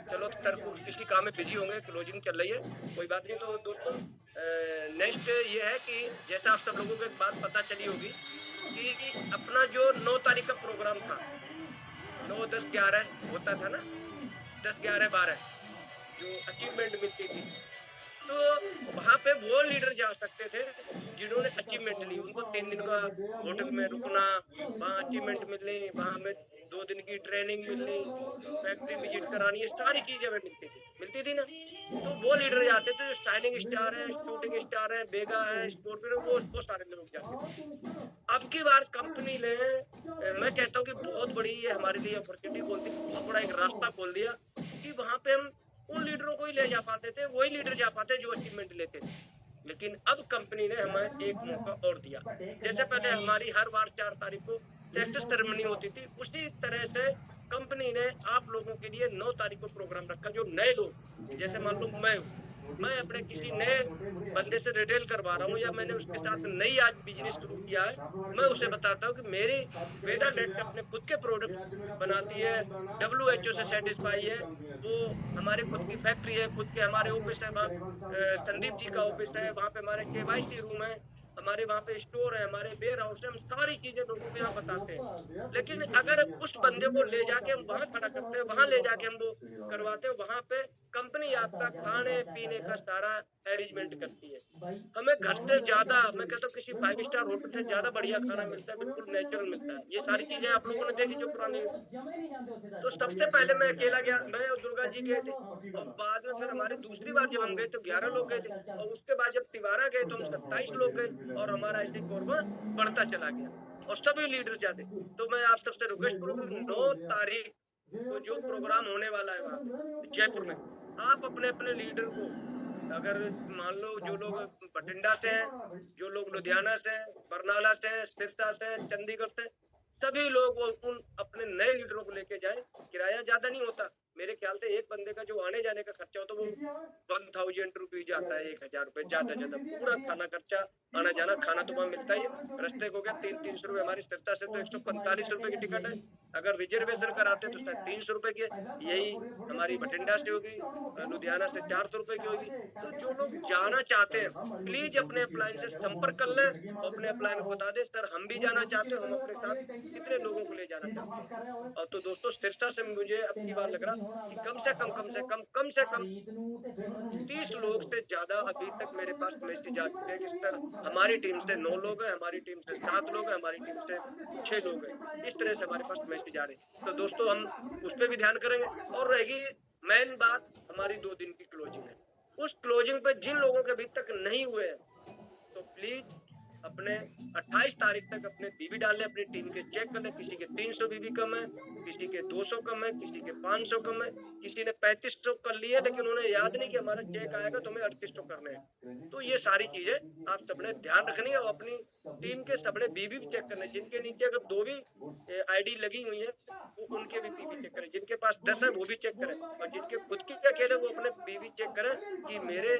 चलो सर किसी काम में बिजी होंगे, क्लोजिंग चल रही है, कोई बात नहीं। तो दोस्तों नेक्स्ट ये है कि जैसा आप सब लोगों को एक बात पता चली होगी कि अपना जो 9 तारीख का प्रोग्राम था, 9, 10, 11 होता था ना, 10, 11, 12 जो अचीवमेंट मिलती थी, तो वहां पे वो लीडर जा सकते थे जिन्होंने अचीवमेंट ली। उनको 3 दिन का होटल में रुकना, वहाँ अचीवमेंट मिलनी, वहाँ हमें 2 दिन की ट्रेनिंग मिलनी, फैक्ट्री विजिट करानी, ये सारी चीजें हमें मिलती थी ना। तो वो लीडर जाते थे जो शाइनिंग स्टार है, शूटिंग स्टार है, बेगा है, स्कॉर्पियो, वो सारे लोग जाते थे। अब की बार कंपनी ने मैं कहता हूँ कि बहुत बड़ी ये हमारे लिए अपॉर्चुनिटी खोल दी, बहुत बड़ा एक रास्ता खोल दिया कि वहां पे हम उन लीडरों को ही ले जा पाते थे, वही लीडर जा पाते जो अचीवमेंट लेते थे। लेकिन अब कंपनी ने हमें एक मौका और दिया। जैसे पहले हमारी हर बार 4 तारीख को सक्सेस सेरेमनी होती थी, उसी तरह से कंपनी ने आप लोगों के लिए 9 तारीख को प्रोग्राम रखा। जो नए लोग, जैसे मान लो मैं अपने किसी नए बंदे से रिटेल करवा रहा हूँ या मैंने उसके साथ नई आज बिजनेस शुरू किया है, मैं उसे बताता हूँ कि मेरी वेदा नेट अपने खुद के प्रोडक्ट बनाती है, WHO से सेटिस्फाई है, वो हमारे खुद की फैक्ट्री है, खुद के हमारे ऑफिस है, संदीप जी का ऑफिस है, वहाँ पे हमारे KYC रूम है, हमारे वहाँ पे स्टोर है, हमारे वेयर हाउस है, हम सारी चीजें लोगों को यहाँ बताते हैं। लेकिन अगर उस बंदे को ले जाके हम वहाँ खड़ा करते हैं, वहाँ ले जाके हम वो करवाते हैं, वहाँ पे कंपनी आपका खाने पीने का सारा अरेंजमेंट करती है। हमें घर से ज्यादा, मैं कहता हूँ किसी 5 स्टार होटल से ज्यादा बढ़िया खाना मिलता है, बिल्कुल नेचुरल मिलता है। ये सारी चीजें आप लोगों ने देखी जो पुरानी। तो सबसे पहले मैं अकेला गया, मैं और दुर्गा जी गए थे, और बाद में फिर हमारी दूसरी बार जब हम गए तो 11 लोग गए थे, और उसके बाद जब तिवारा गए तो हम 27 लोग गए, और हमारा ऐसे कोरबा बढ़ता चला गया और सभी लीडर जाते। तो मैं आप सबसे रिक्वेस्ट करूँ कि 9 तारीख को जो प्रोग्राम होने वाला है वहाँ पे जयपुर में, आप अपने अपने लीडर को, अगर मान लो जो लोग बठिंडा से हैं, जो लोग लुधियाना से हैं, बरनाला से हैं, सिरसा से हैं, चंडीगढ़ से, सभी लोग वो उन अपने नए लीडरों को लेके जाए। किराया ज्यादा नहीं होता, मेरे ख्याल से एक बंदे का जो आने जाने का खर्चा होता है वो 1000 रुपीज आता है, 1000 रुपए ज्यादा ज्यादा, पूरा खाना खर्चा, आना जाना, खाना तो वहाँ मिलता ही है। रस्ते को क्या 300 रुपए, हमारी सिरसा से तो 145 रुपए की टिकट है, अगर रिजर्वेशन कराते तो शायद 300 रुपए की। यही हमारी बठिंडा से होगी, लुधियाना से 400 रुपए की होगी। तो जो लोग जाना चाहते हैं प्लीज अपने अपलाइन से संपर्क कर लें, अपने अपलाइन को बता दें सर हम भी जाना चाहते हैं, हम अपने साथ कितने लोगों को ले जाना चाहते हैं। और तो दोस्तों सिरसा से मुझे अब की बार लग रहा कि कम से कम 30 लोग से ज्यादा अभी तक मेरे पास मैसेज आ चुके हैं कि सर हमारी टीम से 9 लोग हैं, हमारी टीम से 7 लोग हैं, हमारी टीम से 6 लोग हैं। इस तरह से हमारे पास मैसेज आ रहे हैं। तो दोस्तों हम उस पर भी ध्यान करेंगे। और रहेगी मेन बात, हमारी 2 दिन की क्लोजिंग है। उस क्लोजिंग पे जिन लोगों के अभी तक नहीं हुए हैं तो प्लीज अपने 28 तारीख तक अपने बीबी डाल लें, अपनी टीम के चेक कर लें। किसी के 300 बीबी कम है, किसी के 200 कम है, किसी के 500 कम है, किसी ने 3500 कर लिए, लेकिन उन्हें याद नहीं कि हमारा चेक आएगा तो हमें 3800 करने हैं। तो ये सारी चीजें आप सबने ध्यान रखनी है और अपनी टीम के सबने बीबी भी चेक करना है। जिनके नीचे अगर 2 भी ID लगी हुई है वो उनके भी बीबी चेक करें, जिनके पास 10 है वो भी चेक करें, और जिनके खुद की खेल है वो अपने बीबी चेक करें कि मेरे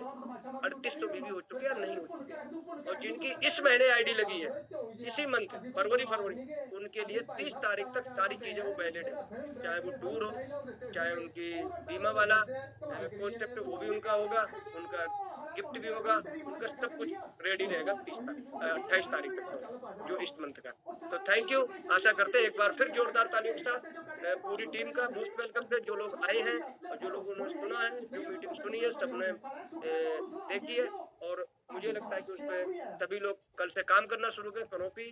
3800 बीबी हो चुके या नहीं हो चुके। और जिनकी इस महीने ID लगी है, इसी मंथ फरवरी उनके लिए 30 तारीख तक सारी चीजें वो वैलिड है, चाहे वो टूर हो, चाहे उनकी बीमा वाला कॉन्सेप्ट वो भी उनका होगा, उनका गिफ्ट भी होगा, उनका सब कुछ रेडी रहेगा 28 तारीख तक का, जो इस मंथ का। तो थैंक यू। आशा करते हैं एक बार फिर जोरदार तालियों के साथ पूरी टीम का मोस्ट वेलकम थे, जो लोग आए हैं और जो लोगों ने सुना है, जो मीटिंग सुनी है सबने देखी है। और मुझे लगता है कि उस पर सभी लोग कल से काम करना शुरू करें। कनोपी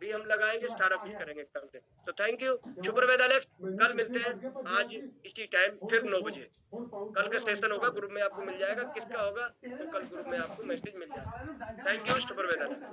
भी हम लगाएंगे, सारा कुछ करेंगे कल से। तो थैंक यू सुपरवेद एलेक्स, कल मिलते हैं आज इसी टाइम फिर 9 बजे। कल का सेशन होगा, ग्रुप में आपको मिल जाएगा, किसका होगा तो कल ग्रुप में आपको मैसेज मिल जाएगा। थैंक यू सुपरवेद एलेक्स।